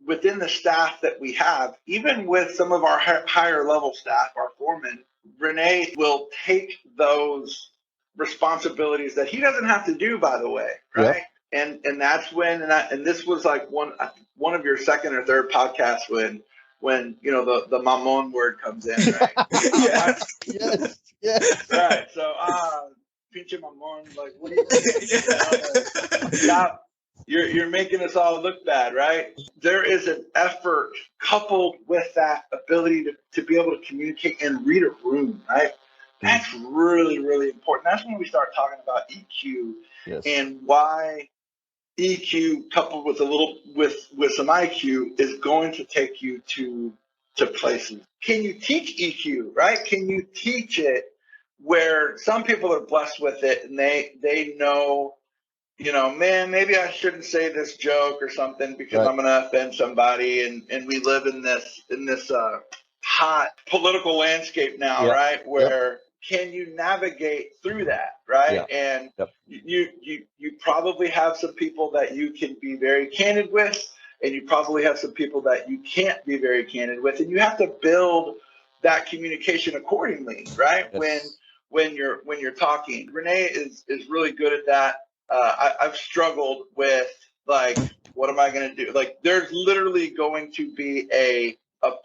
Within the staff that we have, even with some of our higher level staff, our foremen, Rene will take those responsibilities that he doesn't have to do, by the way, right? Yep. And that's when, and this was like one of your second or third podcasts when the mamon word comes in, right? Yes. Right. So pinche mamon, like, what do you stop. You're making us all look bad, right? There is an effort coupled with that ability to be able to communicate and read a room, right? That's really, really important. That's when we start talking about EQ and why EQ coupled with with some IQ is going to take you to places. Can you teach EQ, right? Can you teach it where some people are blessed with it and they know, man, maybe I shouldn't say this joke or something because I'm going to offend somebody. And we live in this hot political landscape now, right? Where can you navigate through that, right? And you probably have some people that you can be very candid with, and you probably have some people that you can't be very candid with, and you have to build that communication accordingly, right? Yes. When you're talking. Rene is really good at that. I've struggled with, like, what am I going to do? Like, there's literally going to be a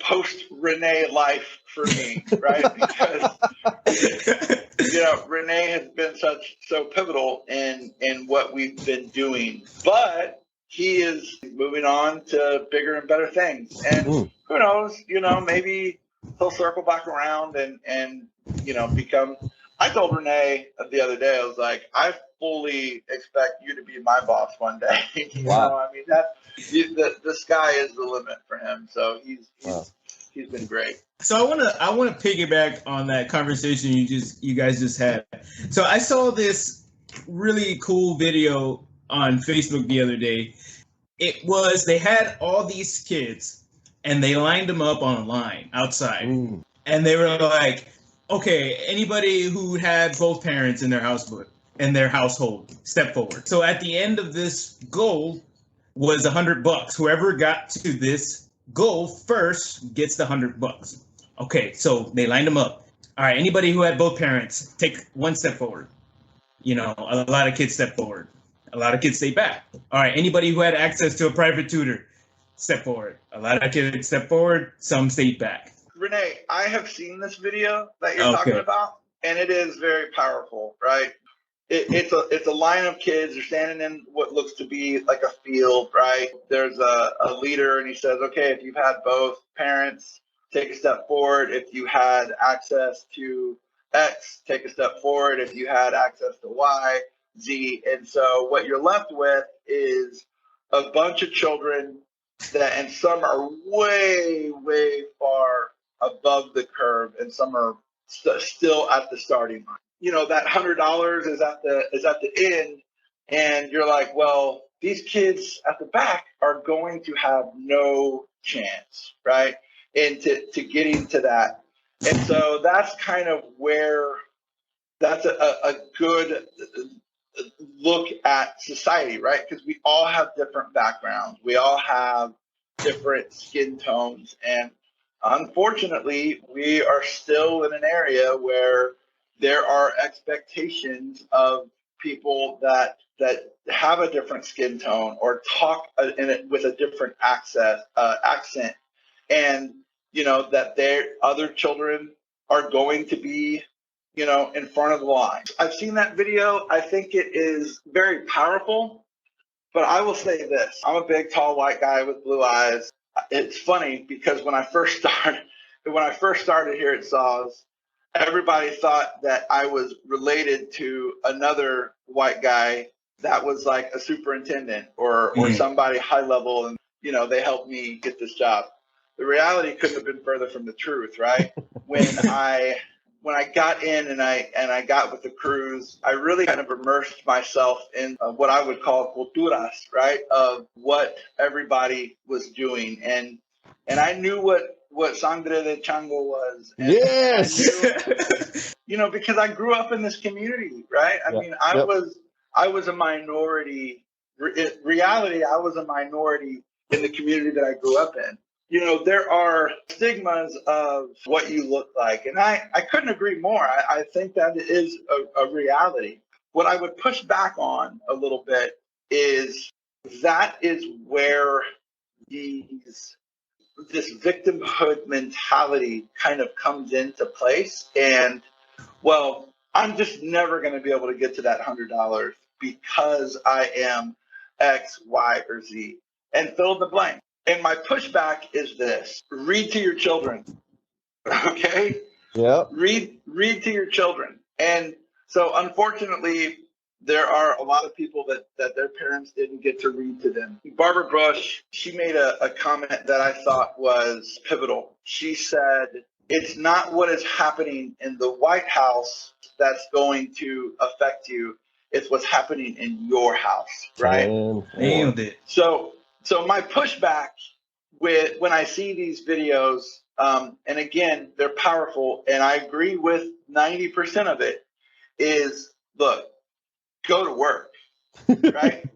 post Rene life for me, right? Because Rene has been so pivotal in what we've been doing, but he is moving on to bigger and better things, and who knows? Maybe he'll circle back around and become. I told Rene the other day, I was like, I fully expect you to be my boss one day. Wow. I mean, the sky is the limit for him. So he's been great. So I want to piggyback on that conversation you guys just had. So I saw this really cool video on Facebook the other day. They had all these kids and they lined them up on a line outside, and they were like, okay, anybody who had both parents in their household, step forward. So at the end of this goal was $100. Whoever got to this goal first gets the $100. Okay, so they lined them up. All right, anybody who had both parents, take one step forward. You know, a lot of kids step forward. A lot of kids stay back. All right, anybody who had access to a private tutor, step forward. A lot of kids step forward, some stayed back. Renee, I have seen this video that you're talking about, and it is very powerful, right? It's a line of kids. They're standing in what looks to be like a field, right? There's a leader, and he says, okay, if you've had both parents, take a step forward. If you had access to X, take a step forward. If you had access to Y, Z. And so what you're left with is a bunch of children and some are way, way far above the curve, and some are still at the starting line. You know, that $100 is at the end, and you're like, well, these kids at the back are going to have no chance, right? And to getting to that. And so that's kind of where that's a good look at society, right? Because we all have different backgrounds. We all have different skin tones. And unfortunately, we are still in an area where there are expectations of people that have a different skin tone or talk with a different accent. And, you know, that other children are going to be, you know, in front of the line. I've seen that video. I think it is very powerful, but I will say this. I'm a big, tall, white guy with blue eyes. It's funny because when I first started here at SAWS, everybody thought that I was related to another white guy that was like a superintendent or somebody high level, and, you know, they helped me get this job. The reality couldn't have been further from the truth, right? When I got in and I got with the crews, I really kind of immersed myself in what I would call culturas, right? Of what everybody was doing. And I knew what sangre de chango was. And yes. You know, because I grew up in this community, right? I mean, I was a minority. In reality, I was a minority in the community that I grew up in. You know, there are stigmas of what you look like. And I couldn't agree more. I think that is a reality. What I would push back on a little bit is that is where this victimhood mentality kind of comes into place. And, well, I'm just never going to be able to get to that $100 because I am X, Y, or Z. And fill in the blank. And my pushback is this: read to your children, okay? Yeah. Read to your children. And so, unfortunately, there are a lot of people that their parents didn't get to read to them. Barbara Bush, she made a comment that I thought was pivotal. She said, it's not what is happening in the White House that's going to affect you. It's what's happening in your house, right? Nailed it. So my pushback when I see these videos, and again, they're powerful, and I agree with 90% of it, is, look, go to work, right?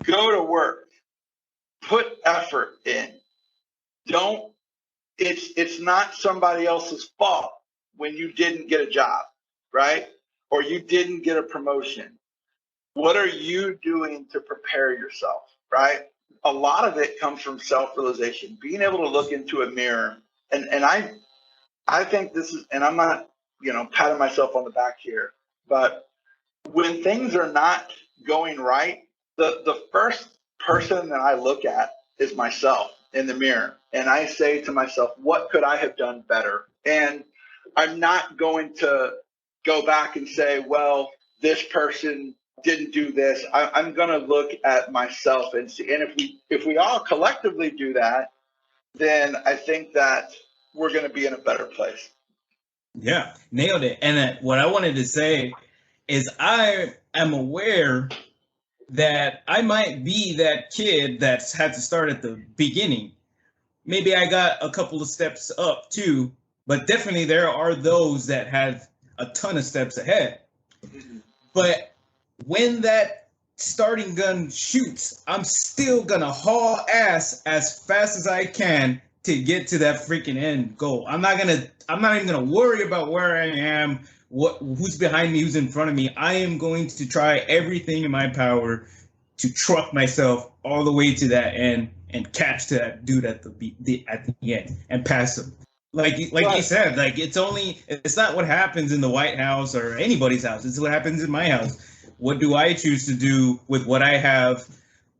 Go to work. Put effort in. It's not somebody else's fault when you didn't get a job, right? Or you didn't get a promotion. What are you doing to prepare yourself, right? A lot of it comes from self-realization, being able to look into a mirror. And I think this is, and I'm not, you know, patting myself on the back here, but when things are not going right, the first person that I look at is myself in the mirror. And I say to myself, what could I have done better? And I'm not going to go back and say, well, this person didn't do this. I'm going to look at myself and see. And if we all collectively do that, then I think that we're going to be in a better place. Yeah, nailed it. And what I wanted to say is I am aware that I might be that kid that's had to start at the beginning. Maybe I got a couple of steps up too, but definitely there are those that have a ton of steps ahead. But when that starting gun shoots, I'm still gonna haul ass as fast as I can to get to that freaking end goal. I'm not even gonna worry about where I am, who's behind me, who's in front of me. I am going to try everything in my power to truck myself all the way to that end and catch to that dude at the end and pass him. Like you said, like it's not what happens in the White House or anybody's house. It's what happens in my house. What do I choose to do with what I have,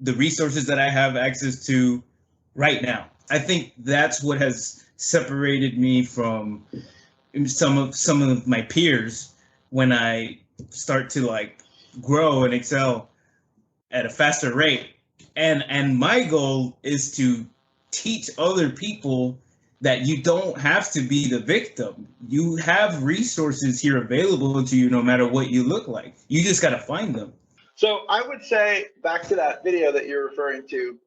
the resources that I have access to right now? I think that's what has separated me from some of my peers when I start to like grow and excel at a faster rate. And my goal is to teach other people that you don't have to be the victim. You have resources here available to you no matter what you look like. You just got to find them. So I would say, back to that video that you're referring to,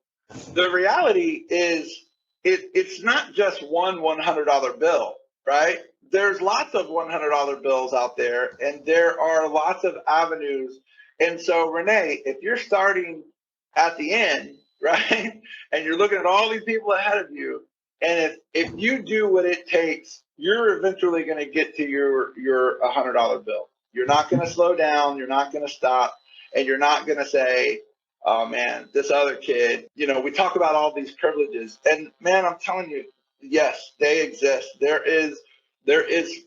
the reality is it's not just one $100 bill, right? There's lots of $100 bills out there, and there are lots of avenues. And so, Rene, if you're starting at the end, right, and you're looking at all these people ahead of you, and if you do what it takes, you're eventually going to get to your $100 bill. You're not going to slow down. You're not going to stop. And you're not going to say, oh, man, this other kid, we talk about all these privileges. And, man, I'm telling you, yes, they exist. There is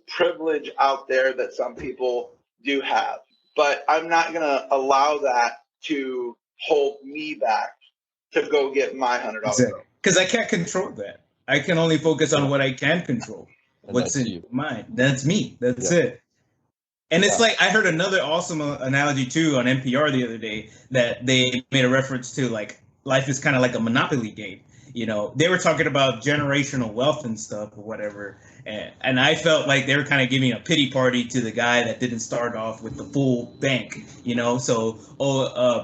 privilege out there that some people do have. But I'm not going to allow that to hold me back to go get my $100 bill. Because I can't control that. I can only focus on what I can control. What's in mine. That's me. That's it. And it's like, I heard another awesome analogy too on NPR the other day that they made a reference to, like, life is kind of like a Monopoly game. They were talking about generational wealth and stuff or whatever. And I felt like they were kind of giving a pity party to the guy that didn't start off with the full bank, So,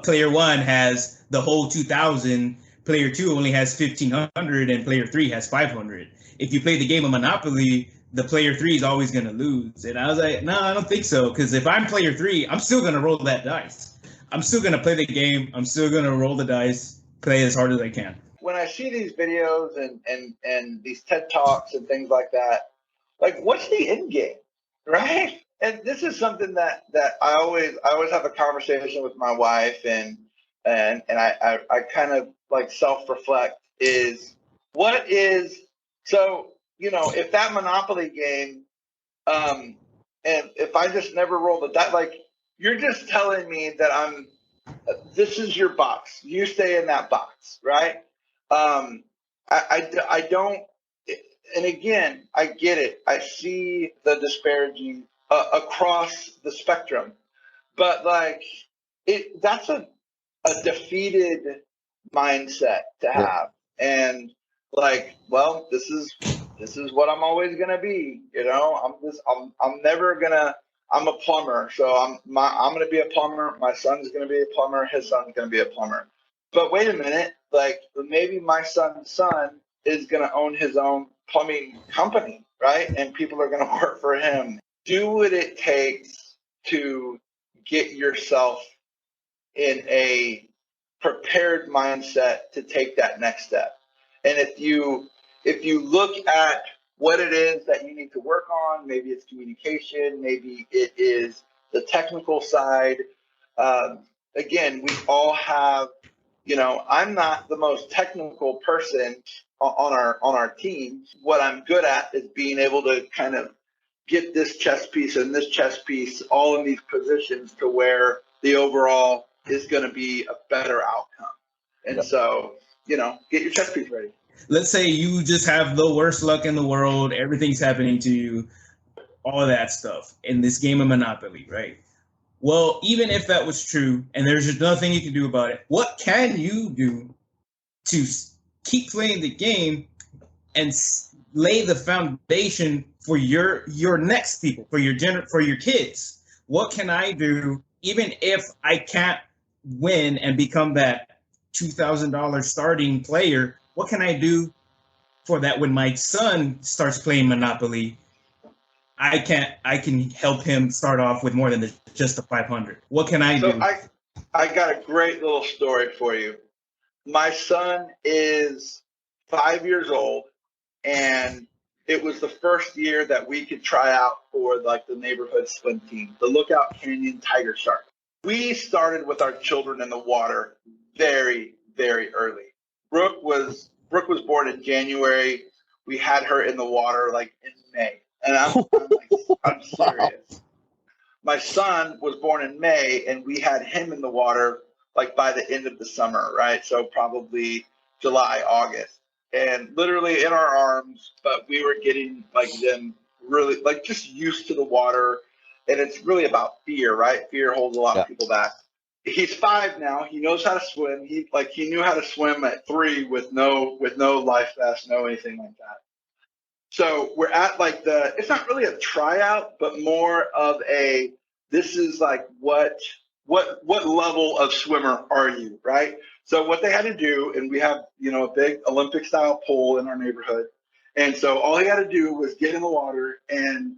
player one has the whole 2,000. Player 2 only has 1,500 and player 3 has 500. If you play the game of Monopoly, the player 3 is always going to lose. And I was like, no, I don't think so. Because if I'm player 3, I'm still going to roll that dice. I'm still going to play the game. I'm still going to roll the dice, play as hard as I can. When I see these videos and these TED Talks and things like that, like, what's the end game, right? And this is something that I always have a conversation with my wife, and I kind of like self-reflect is what is, so, if that Monopoly game, and if I just never roll the dice, like, you're just telling me that this is your box. You stay in that box, right? I don't, and again, I get it. I see the disparity across the spectrum, but like that's a defeated mindset to have. And like, well, this is what I'm always gonna be. I'm never gonna. I'm a plumber, so I'm gonna be a plumber. My son's gonna be a plumber. His son's gonna be a plumber. But wait a minute, like maybe my son's son is gonna own his own plumbing company, right? And people are gonna work for him. Do what it takes to get yourself in a prepared mindset to take that next step. And if you look at what it is that you need to work on, maybe it's communication, maybe it is the technical side. Again, we all have, I'm not the most technical person on our team. What I'm good at is being able to kind of get this chess piece and this chess piece all in these positions to where the overall is going to be a better outcome. And so, get your chess piece ready. Let's say you just have the worst luck in the world. Everything's happening to you, all of that stuff in this game of Monopoly, right? Well, even if that was true and there's just nothing you can do about it, what can you do to keep playing the game and lay the foundation for your next people, for your kids? What can I do even if I can't win and become that $2,000 starting player? What can I do for that when my son starts playing Monopoly? I can help him start off with more than just the 500. What can I do? So I got a great little story for you. My son is 5 years old, and it was the first year that we could try out for like the neighborhood swim team, the Lookout Canyon Tiger Shark. We started with our children in the water very, very early. Brooke was born in January. We had her in the water like in May, and I'm serious. My son was born in May, and we had him in the water like by the end of the summer, right? So probably July, August, and literally in our arms. But we were getting like them really like just used to the water, and it's really about fear, right? Fear holds a lot of people back. He's 5 now. He knows how to swim. He knew how to swim at 3 with no life vest, no anything like that. So we're at like it's not really a tryout, but more of this is like what level of swimmer are you, right? So what they had to do, and we have, a big Olympic style pool in our neighborhood. And so all he had to do was get in the water and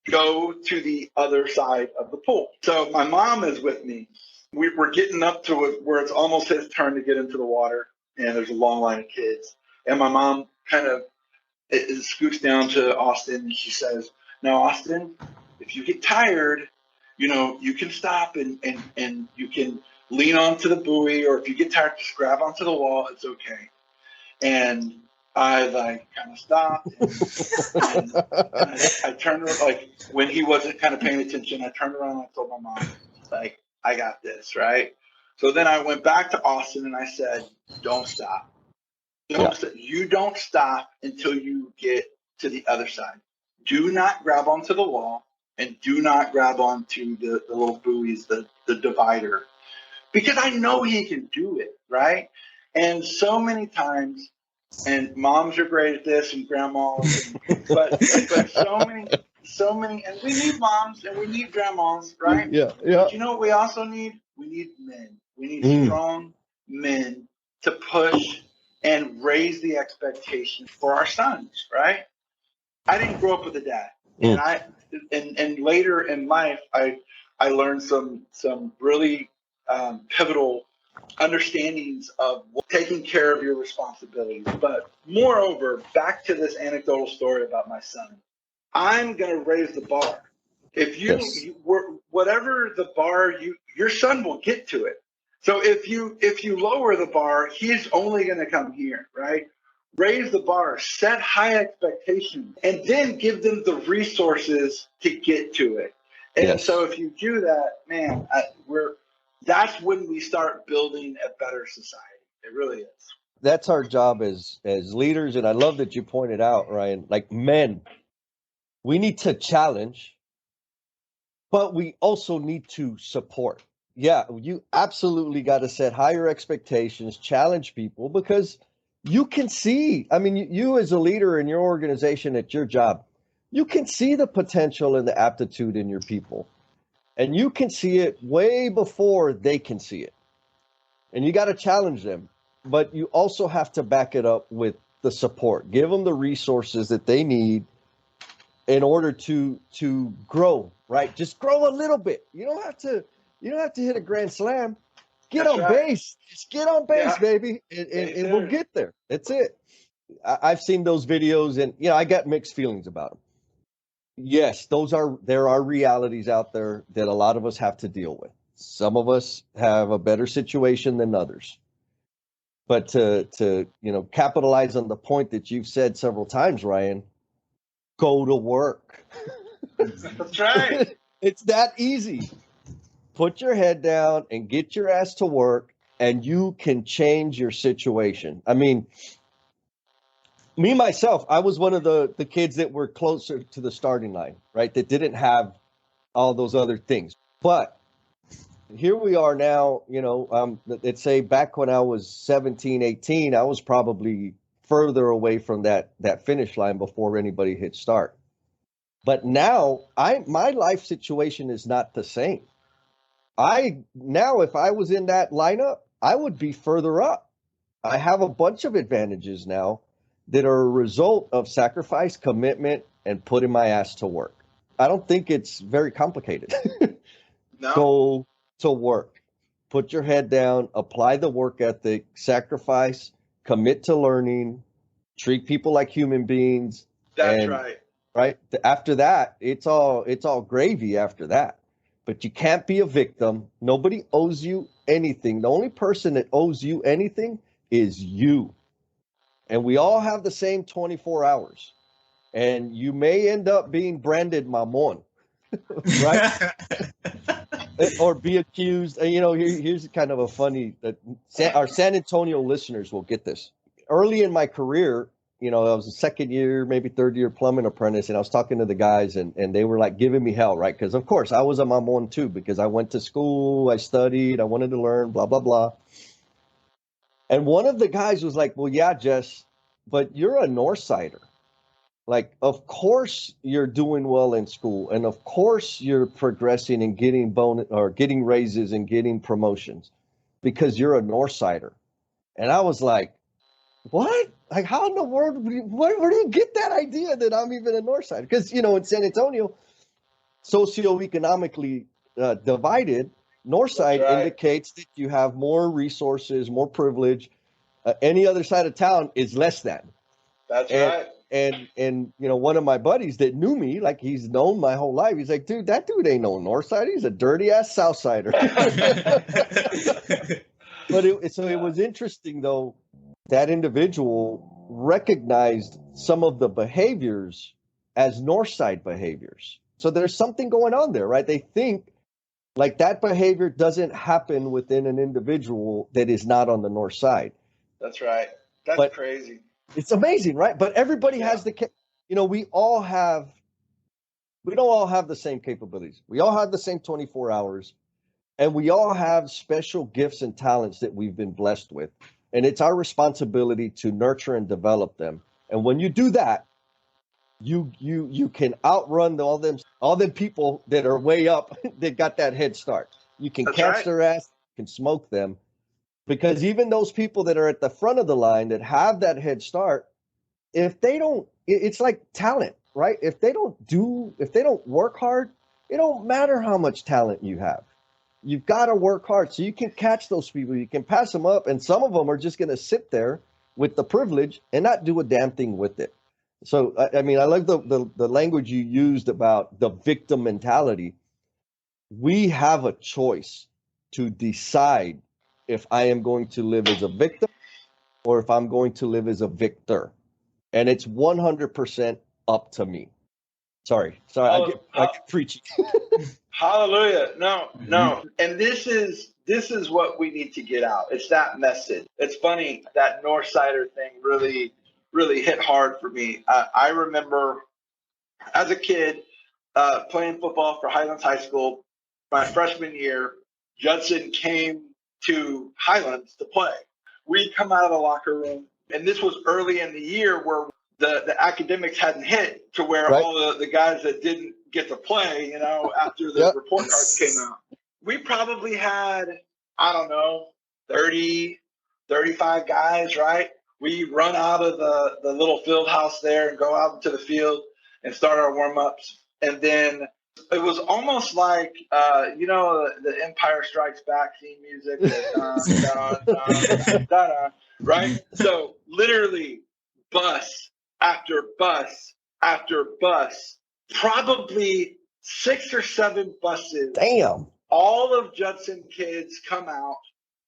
go to the other side of the pool. So my mom is with me. We're getting up to where it's almost his turn to get into the water, and there's a long line of kids. And my mom kind of scoots down to Austin, and she says, "Now, Austin, if you get tired, you can stop and you can lean onto the buoy, or if you get tired, just grab onto the wall. It's okay." And I kind of stopped, and I turned around, like when he wasn't kind of paying attention. I turned around and I told my mom, like, "I got this, right?" So then I went back to Austin and I said, "Don't stop. You don't stop until you get to the other side. Do not grab onto the wall, and do not grab onto the little buoys, the divider, because I know he can do it, right?" And so many times, and moms are great at this, and grandmas, but so many, and we need moms and we need grandmas, right? Yeah. But you know what we also need? We need men. We need strong men to push and raise the expectation for our sons, right? I didn't grow up with a dad, and later in life, I learned some really pivotal understandings of taking care of your responsibilities. But moreover, back to this anecdotal story about my son, I'm going to raise the bar. If you whatever the bar, your son will get to it. So if you lower the bar, he's only going to come here, right? Raise the bar, set high expectations, and then give them the resources to get to it. And so if you do that, man, that's when we start building a better society. It really is. That's our job as leaders, and I love that you pointed out, Ryan, like men, we need to challenge, but we also need to support. Yeah, you absolutely got to set higher expectations, challenge people, because you can see, I mean, you as a leader in your organization at your job, you can see the potential and the aptitude in your people. And you can see it way before they can see it. And you got to challenge them. But you also have to back it up with the support. Give them the resources that they need in order to grow, right? Just grow a little bit. You don't have to hit a grand slam. Get on base. Just get on base, baby. And we'll get there. That's it. I've seen those videos, and I got mixed feelings about them. Yes, there are realities out there that a lot of us have to deal with. Some of us have a better situation than others. But to capitalize on the point that you've said several times, Ryan, go to work. That's right. It's that easy. Put your head down and get your ass to work, and you can change your situation. I mean, me, myself, I was one of the kids that were closer to the starting line, right? That didn't have all those other things. But here we are now, let's say back when I was 17, 18, I was probably further away from that finish line before anybody hit start. But now my life situation is not the same. If I was in that lineup, I would be further up. I have a bunch of advantages now that are a result of sacrifice, commitment, and putting my ass to work. I don't think it's very complicated. No. Go to work. Put your head down, apply the work ethic, sacrifice, commit to learning, treat people like human beings. That's right. Right. After that, it's all gravy after that. But you can't be a victim. Nobody owes you anything. The only person that owes you anything is you. And we all have the same 24 hours. And you may end up being branded mamon, right? Or be accused. Here's kind of a funny, our San Antonio listeners will get this. Early in my career, I was a second year, maybe third year plumbing apprentice, and I was talking to the guys, and they were like giving me hell, right? Because of course I was a mamon too, because I went to school, I studied, I wanted to learn, blah, blah, blah. And one of the guys was like, well, yeah, Jess, but you're a Northsider. Like, of course you're doing well in school, and of course you're progressing and getting getting raises and getting promotions because you're a Northsider. And I was like, what? Like, how in the world? Where do you get that idea that I'm even a Northsider? Because in San Antonio, socioeconomically divided, Northside indicates that you have more resources, more privilege. Any other side of town is less than. That's right. And one of my buddies that knew me, like he's known my whole life, he's like, dude, that dude ain't no Northsider. He's a dirty ass Southsider. But it was interesting though, that individual recognized some of the behaviors as Northside behaviors. So there's something going on there, right? They think like that behavior doesn't happen within an individual that is not on the North Side. That's right. That's crazy. It's amazing, right? But everybody has we don't all have the same capabilities. We all have the same 24 hours, and we all have special gifts and talents that we've been blessed with. And it's our responsibility to nurture and develop them. And when you do that, you can outrun all them people that are way up that got that head start. You can catch their ass, you can smoke them. Because even those people that are at the front of the line that have that head start, if they don't, it's like talent, right? If they don't work hard, it don't matter how much talent you have. You've got to work hard so you can catch those people. You can pass them up, and some of them are just going to sit there with the privilege and not do a damn thing with it. So, I mean, I like the language you used about the victim mentality. We have a choice to decide if I am going to live as a victim or if I'm going to live as a victor. And it's 100% up to me. Sorry, I get preachy. Hallelujah. No. And this is what we need to get out. It's that message. It's funny, that Northsider thing really, really hit hard for me. I remember as a kid playing football for Highlands High School. My freshman year, Judson came to Highlands to play. We'd come out of the locker room, and this was early in the year where the academics hadn't hit to where all the guys that didn't get to play, after the report cards came out. We probably had, 30, 35 guys, right? We run out of the little field house there and go out into the field and start our warm-ups. And then it was almost like, the Empire Strikes Back theme music, right? So literally bus after bus after bus, probably 6 or 7 buses. Damn. All of Judson kids come out,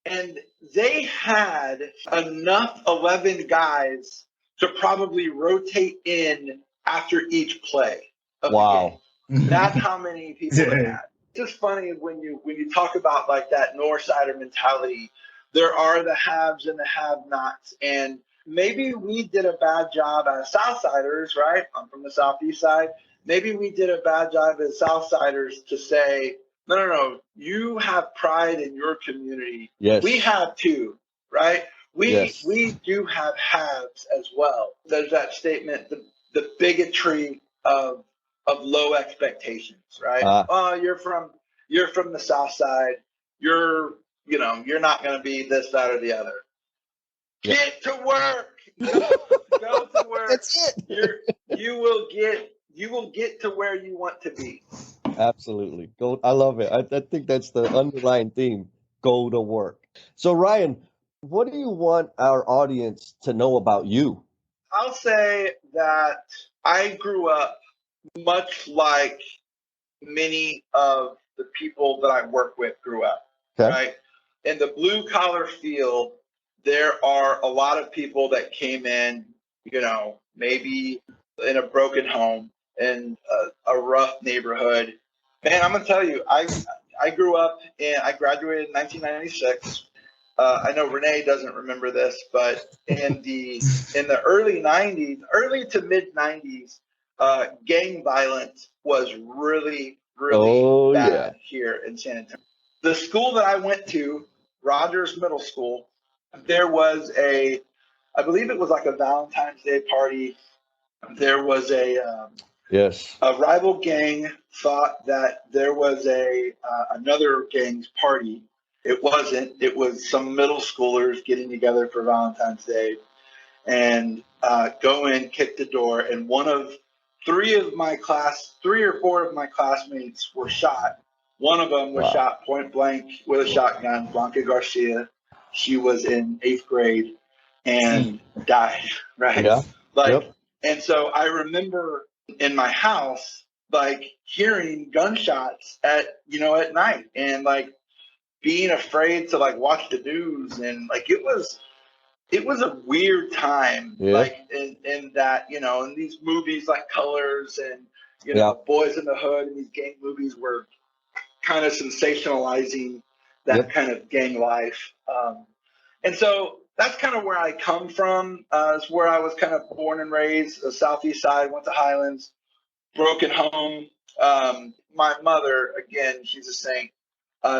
and they had enough 11 guys to probably rotate in after each play of the game. That's how many people they had. It's just funny when you talk about like that Northsider mentality. There are the haves and the have-nots, and maybe we did a bad job as Southsiders, right? I'm from the Southeast side. Maybe we did a bad job as Southsiders to say, no, you have pride in your community. Yes. We have too, right? We do have haves as well. There's that statement, the bigotry of low expectations, right? Oh, you're from the South Side. You're not going to be this, that, or the other. Yeah. Get to work. Go to work. That's it. You will get to where you want to be. Absolutely. Go. I love it. I think that's the underlying theme. Go to work. So Ryan, what do you want our audience to know about you? I'll say that I grew up much like many of the people that I work with grew up, right? In the blue collar field, there are a lot of people that came in, maybe in a broken home, in a rough neighborhood. Man, I'm gonna tell you, I grew up and I graduated in 1996. I know Rene doesn't remember this, but in the early 90s, early to mid 90s, gang violence was really bad here in San Antonio. The school that I went to, Rogers Middle School, there was I believe it was like a Valentine's Day party. There was a rival gang thought that there was another gang's party. It wasn't. It was some middle schoolers getting together for Valentine's Day, and go in, kick the door, and three or four of my classmates were shot. One of them was shot point blank with a shotgun, Blanca Garcia. She was in 8th grade and died, right? Yeah. And so I remember in my house, hearing gunshots at night, and being afraid to watch the news, and it was a weird time, in that, in these movies like Colors and, Boys in the Hood, and these gang movies were kind of sensationalizing that kind of gang life. And so that's kind of where I come from. It's where I was kind of born and raised, Southeast side, went to Highlands, broken home. My mother, again, she's a saint.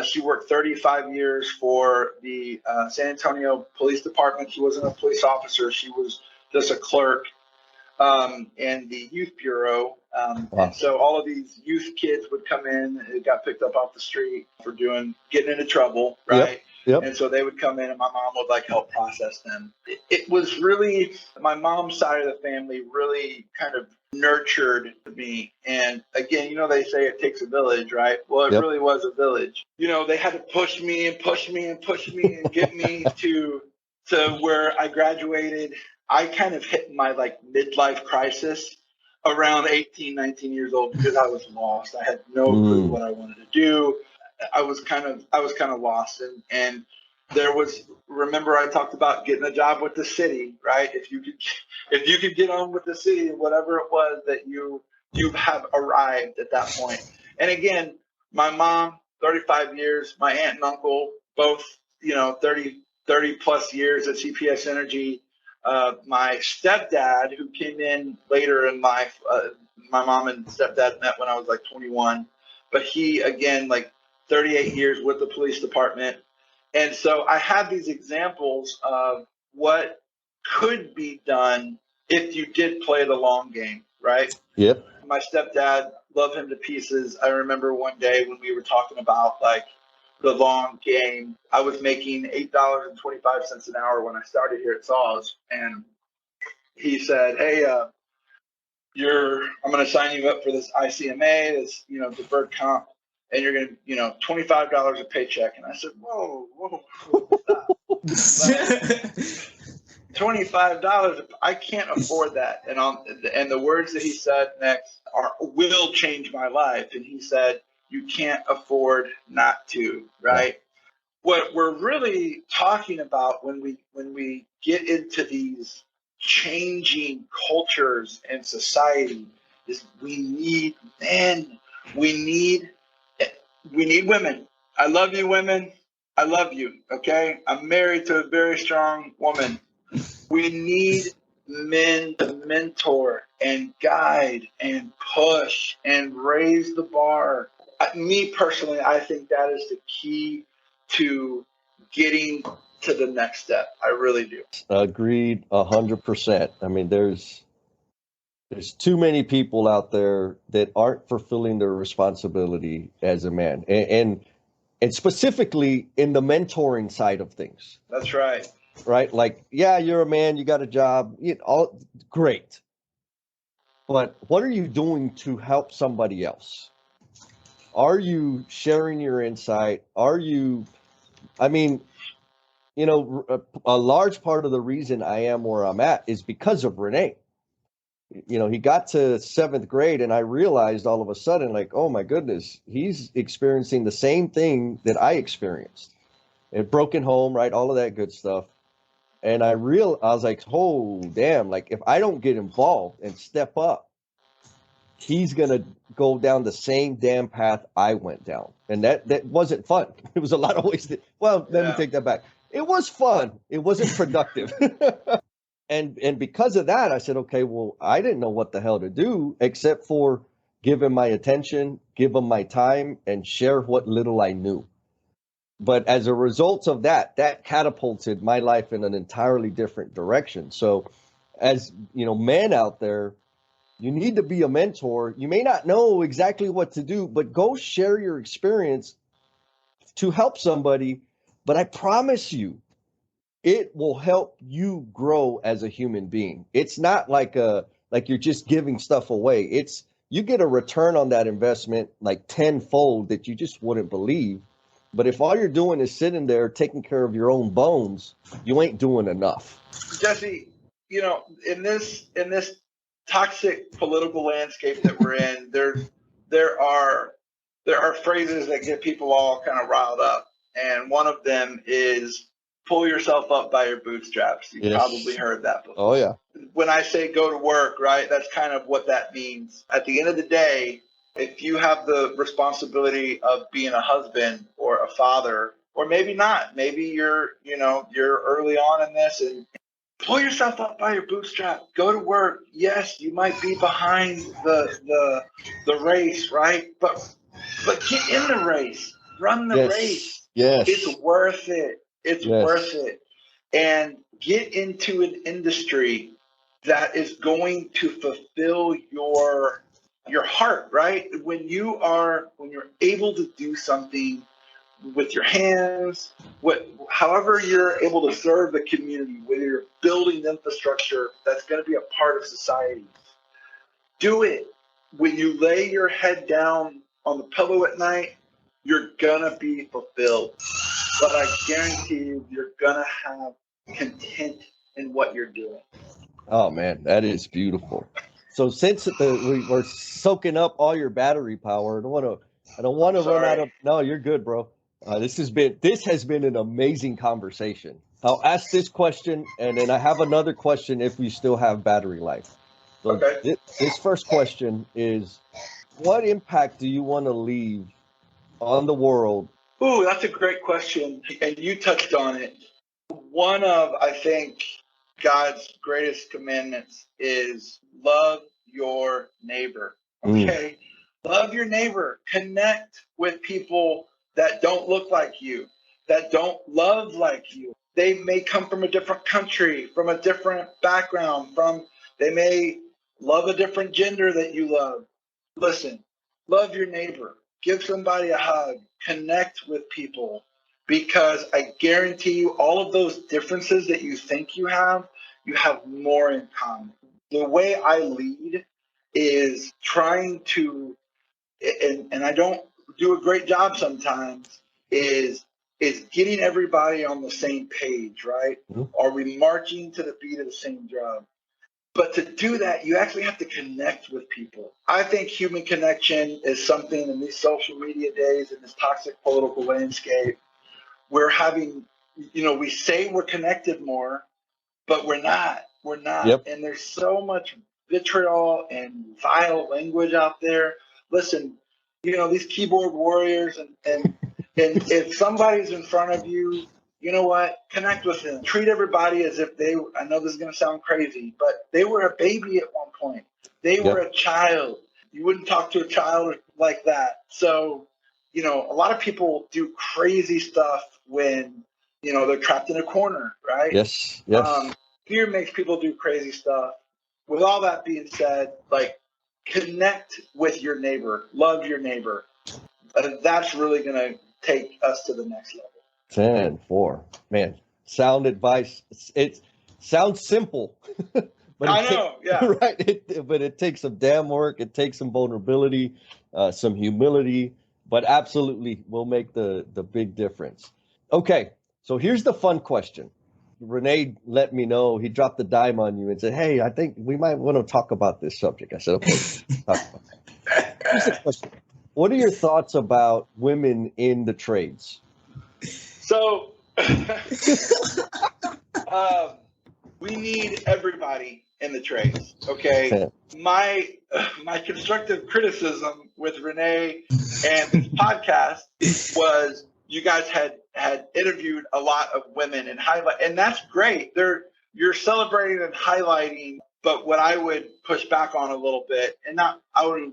She worked 35 years for the San Antonio Police Department. She wasn't a police officer. She was just a clerk in the youth bureau. And so all of these youth kids would come in and got picked up off the street for getting into trouble, right? Yep. And so they would come in, and my mom would help process them. It was really, my mom's side of the family really kind of nurtured me. And again, they say it takes a village, right? Well, it really was a village. They had to push me and push me and push me and get me to where I graduated. I kind of hit my midlife crisis around 18, 19 years old, because I was lost. I had no clue what I wanted to do. I was kind of lost, and there was, remember I talked about getting a job with the city, right? If you could get on with the city, whatever it was, that you have arrived at that point. And again, my mom, 35 years, my aunt and uncle, both 30 plus years at CPS Energy. My stepdad, who came in later in life, my mom and stepdad met when I was 21, but he, again, 38 years with the police department. And so I have these examples of what could be done if you did play the long game, right? Yep. My stepdad, love him to pieces. I remember one day when we were talking about the long game, I was making $8.25 an hour when I started here at Saws. And he said, hey, I'm going to sign you up for this ICMA, this, deferred comp, and you're going to, $25 a paycheck. And I said, whoa, stop. $25, I can't afford that. And the words that he said next will change my life. And he said, you can't afford not to, right? What we're really talking about when we get into these changing cultures and society is we need men. We need women. I love you, women. I love you. Okay. I'm married to a very strong woman. We need men to mentor and guide and push and raise the bar. Me personally, I think that is the key to getting to the next step. I really do. Agreed 100%. I mean, there's too many people out there that aren't fulfilling their responsibility as a man, and specifically in the mentoring side of things. That's right. Right? Yeah, you're a man, you got a job, all great. But what are you doing to help somebody else? Are you sharing your insight? Are you, a large part of the reason I am where I'm at is because of Rene. he got to 7th grade, and I realized all of a sudden, like, oh my goodness, he's experiencing the same thing that I experienced. A broken home, right? All of that good stuff. And I was like, oh damn, like if I don't get involved and step up, he's gonna go down the same damn path I went down. And that wasn't fun. It was a lot of wasted. Well, let me take that back. It was fun. It wasn't productive. And because of that, I said, okay, well, I didn't know what the hell to do except for give him my attention, give him my time, and share what little I knew. But as a result of that catapulted my life in an entirely different direction. So as men out there, you need to be a mentor. You may not know exactly what to do, but go share your experience to help somebody. But I promise you, it will help you grow as a human being. It's not like you're just giving stuff away. It's you get a return on that investment like tenfold that you just wouldn't believe. But if all you're doing is sitting there taking care of your own bones, you ain't doing enough. Jesse, in this toxic political landscape that we're in, there are phrases that get people all kind of riled up, and one of them is pull yourself up by your bootstraps. You've probably heard that before. Oh yeah. When I say go to work, right, that's kind of what that means. At the end of the day, if you have the responsibility of being a husband or a father, or maybe not, maybe you're early on in this, and pull yourself up by your bootstrap. Go to work. Yes, you might be behind the race, right? But get in the race. Run the race. Yes. It's worth it. It's worth it. And get into an industry that is going to fulfill your heart, right? When you're able to do something with your hands, however you're able to serve the community, whether you're building infrastructure that's going to be a part of society, do it. When you lay your head down on the pillow at night, you're going to be fulfilled. But I guarantee you're going to have content in what you're doing. Oh, man, that is beautiful. So since we're soaking up all your battery power, I don't want to run out of. No, you're good, bro. This has been an amazing conversation. I'll ask this question, and then I have another question if we still have battery life. So okay. This first question is, what impact do you want to leave on the world? Ooh, that's a great question, and you touched on it. One of, I think, God's greatest commandments is love your neighbor. Okay? Love your neighbor. Connect with people that don't look like you, that don't love like you. They may come from a different country, from a different background, they may love a different gender that you love. Listen, love your neighbor. Give somebody a hug. Connect with people. Because I guarantee you, all of those differences that you think you have more in common. The way I lead is trying to, and I don't do a great job sometimes, is getting everybody on the same page, right? Mm-hmm. Are we marching to the beat of the same drum? But to do that, you actually have to connect with people. I think human connection is something in these social media days, in this toxic political landscape, we're having, we say we're connected more, but we're not. We're not. Yep. And there's so much vitriol and vile language out there. Listen, these keyboard warriors, and if somebody's in front of you, you know what? Connect with them. Treat everybody as if I know this is going to sound crazy, but they were a baby at one point. They were a child. You wouldn't talk to a child like that. So, a lot of people do crazy stuff when, they're trapped in a corner, right? Yes. Fear makes people do crazy stuff. With all that being said, connect with your neighbor, love your neighbor. That's really going to take us to the next level. 10-4. Man, sound advice. It sounds simple. But I know, yeah. Right. But it takes some damn work. It takes some vulnerability, some humility, but absolutely will make the big difference. Okay, so here's the fun question. Rene let me know, he dropped the dime on you and said, hey, I think we might want to talk about this subject. I said, okay, talk about that. Here's the question. What are your thoughts about women in the trades? So we need everybody in the trades. Okay. My constructive criticism with Rene and this podcast was you guys had interviewed a lot of women and and that's great. You're celebrating and highlighting, but what I would push back on a little bit, and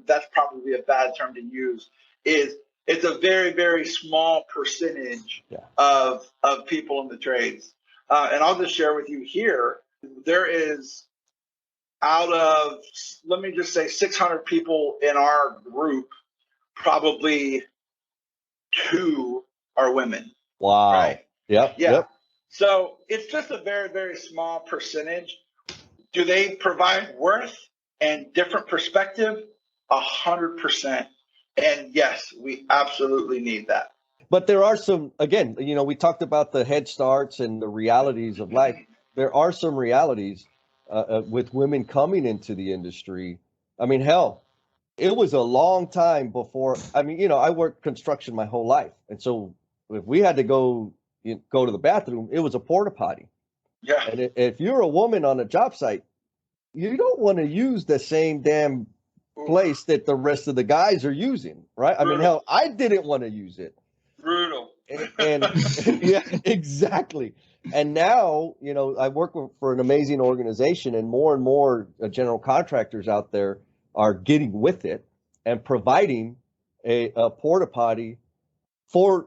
that's probably a bad term to use, is it's a very, very small percentage of people in the trades. And I'll just share with you here, there is out of, let me just say 600 people in our group, probably 2 are women. Wow. Right? Yep. Yeah. Yep. So it's just a very, very small percentage. Do they provide worth and different perspective? 100%. And yes, we absolutely need that. But there are some, again, we talked about the head starts and the realities of life. There are some realities with women coming into the industry. I mean, hell, it was a long time before. I mean, I worked construction my whole life. And so if we had to go to the bathroom, it was a porta potty. Yeah. And if you're a woman on a job site, you don't want to use the same damn place that the rest of the guys are using, right? I mean, hell, I didn't want to use it. Brutal. And yeah, exactly. And now, I work for an amazing organization, and more general contractors out there are getting with it and providing a porta potty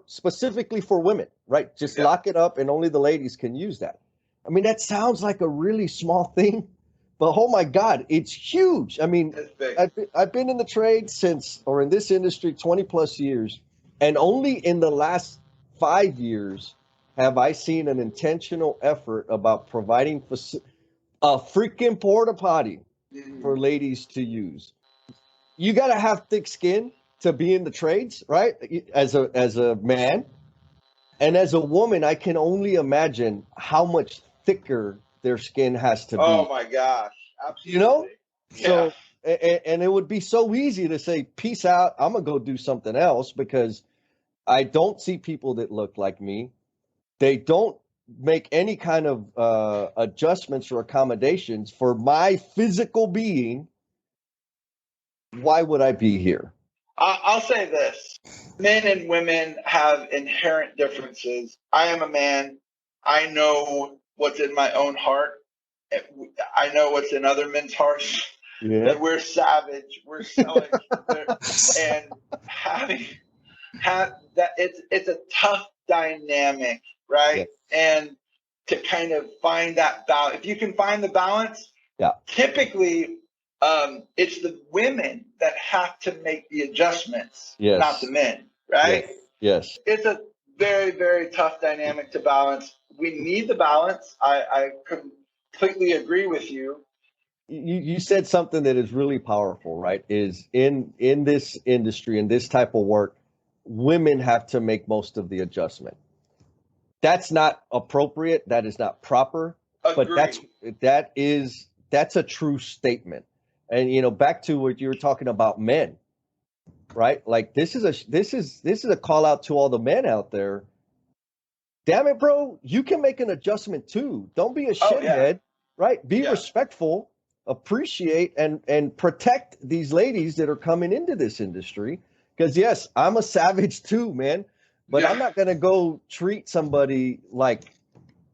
specifically for women, right? Just lock it up and only the ladies can use that. I mean, that sounds like a really small thing, but oh my God, it's huge. I mean, I've been in the trade in this industry 20 plus years, and only in the last 5 years have I seen an intentional effort about providing a freaking porta potty for ladies to use. You got to have thick skin to be in the trades, right? As a man, and as a woman, I can only imagine how much thicker their skin has to be. Oh my gosh. Absolutely. So, and it would be so easy to say, peace out, I'm going to go do something else, because I don't see people that look like me. They don't make any kind of adjustments or accommodations for my physical being. Why would I be here? I'll say this. Men and women have inherent differences. I am a man. I know what's in my own heart. I know what's in other men's hearts. Yeah. That we're savage. We're selling. And that it's a tough dynamic, right? Yes. And to kind of find that balance. If you can find the balance, typically it's the women that have to make the adjustments, not the men, right? Yes. It's a very, very tough dynamic to balance. We need the balance. I completely agree with you. You said something that is really powerful, right? Is in this industry, in this type of work, women have to make most of the adjustment. That's not appropriate. That is not proper. Agreed. But that's a true statement. And back to what you were talking about, men, right? Like this is a call out to all the men out there. Damn it, bro! You can make an adjustment too. Don't be a shithead, right? Be respectful, appreciate, and protect these ladies that are coming into this industry. Because yes, I'm a savage too, man. But I'm not gonna go treat somebody like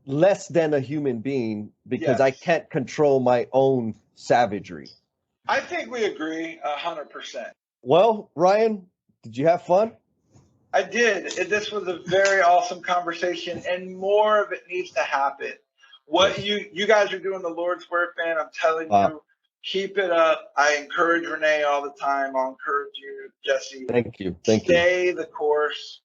less than a human being because I can't control my own savagery. I think we agree 100%. Well, Ryan, did you have fun? I did. This was a very awesome conversation, and more of it needs to happen. What you guys are doing the Lord's work, man. I'm telling you, keep it up. I encourage Rene all the time. I'll encourage you, Jesse. Thank you. Stay the course.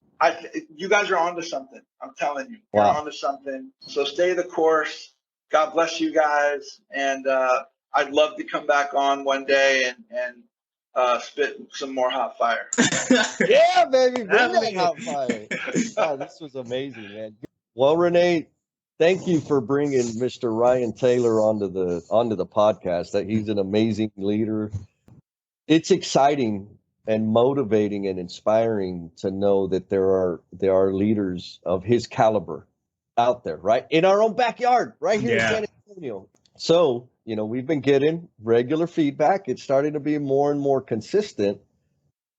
You guys are onto something. I'm telling you, you're onto something. So stay the course. God bless you guys, and I'd love to come back on one day and spit some more hot fire. Yeah, baby, bring that hot fire. Oh, this was amazing, man. Well, Rene, Thank you for bringing Mr. Ryan Taylor onto the podcast. That he's an amazing leader. It's exciting and motivating and inspiring to know that there are leaders of his caliber out there, right? In our own backyard, right here in San Antonio. So, we've been getting regular feedback. It's starting to be more and more consistent.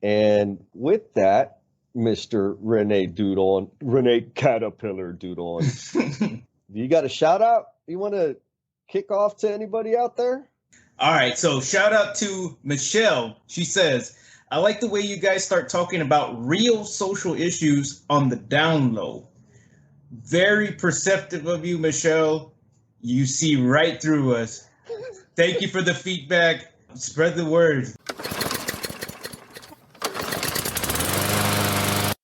And with that, Mr. Rene Duron, Rene Caterpillar Duron, you got a shout out? You want to kick off to anybody out there? All right. So shout out to Michelle. She says, I like the way you guys start talking about real social issues on the down low. Very perceptive of you, Michelle. You see right through us. Thank you for the feedback. Spread the word.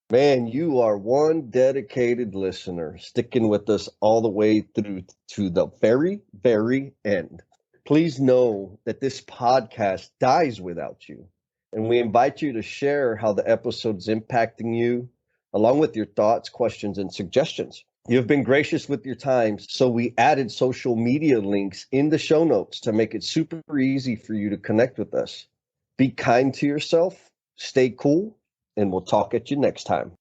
Man, you are one dedicated listener, sticking with us all the way through to the very, very end. Please know that this podcast dies without you, and we invite you to share how the episode's impacting you, along with your thoughts, questions, and suggestions. You've been gracious with your time, so we added social media links in the show notes to make it super easy for you to connect with us. Be kind to yourself, stay cool, and we'll talk at you next time.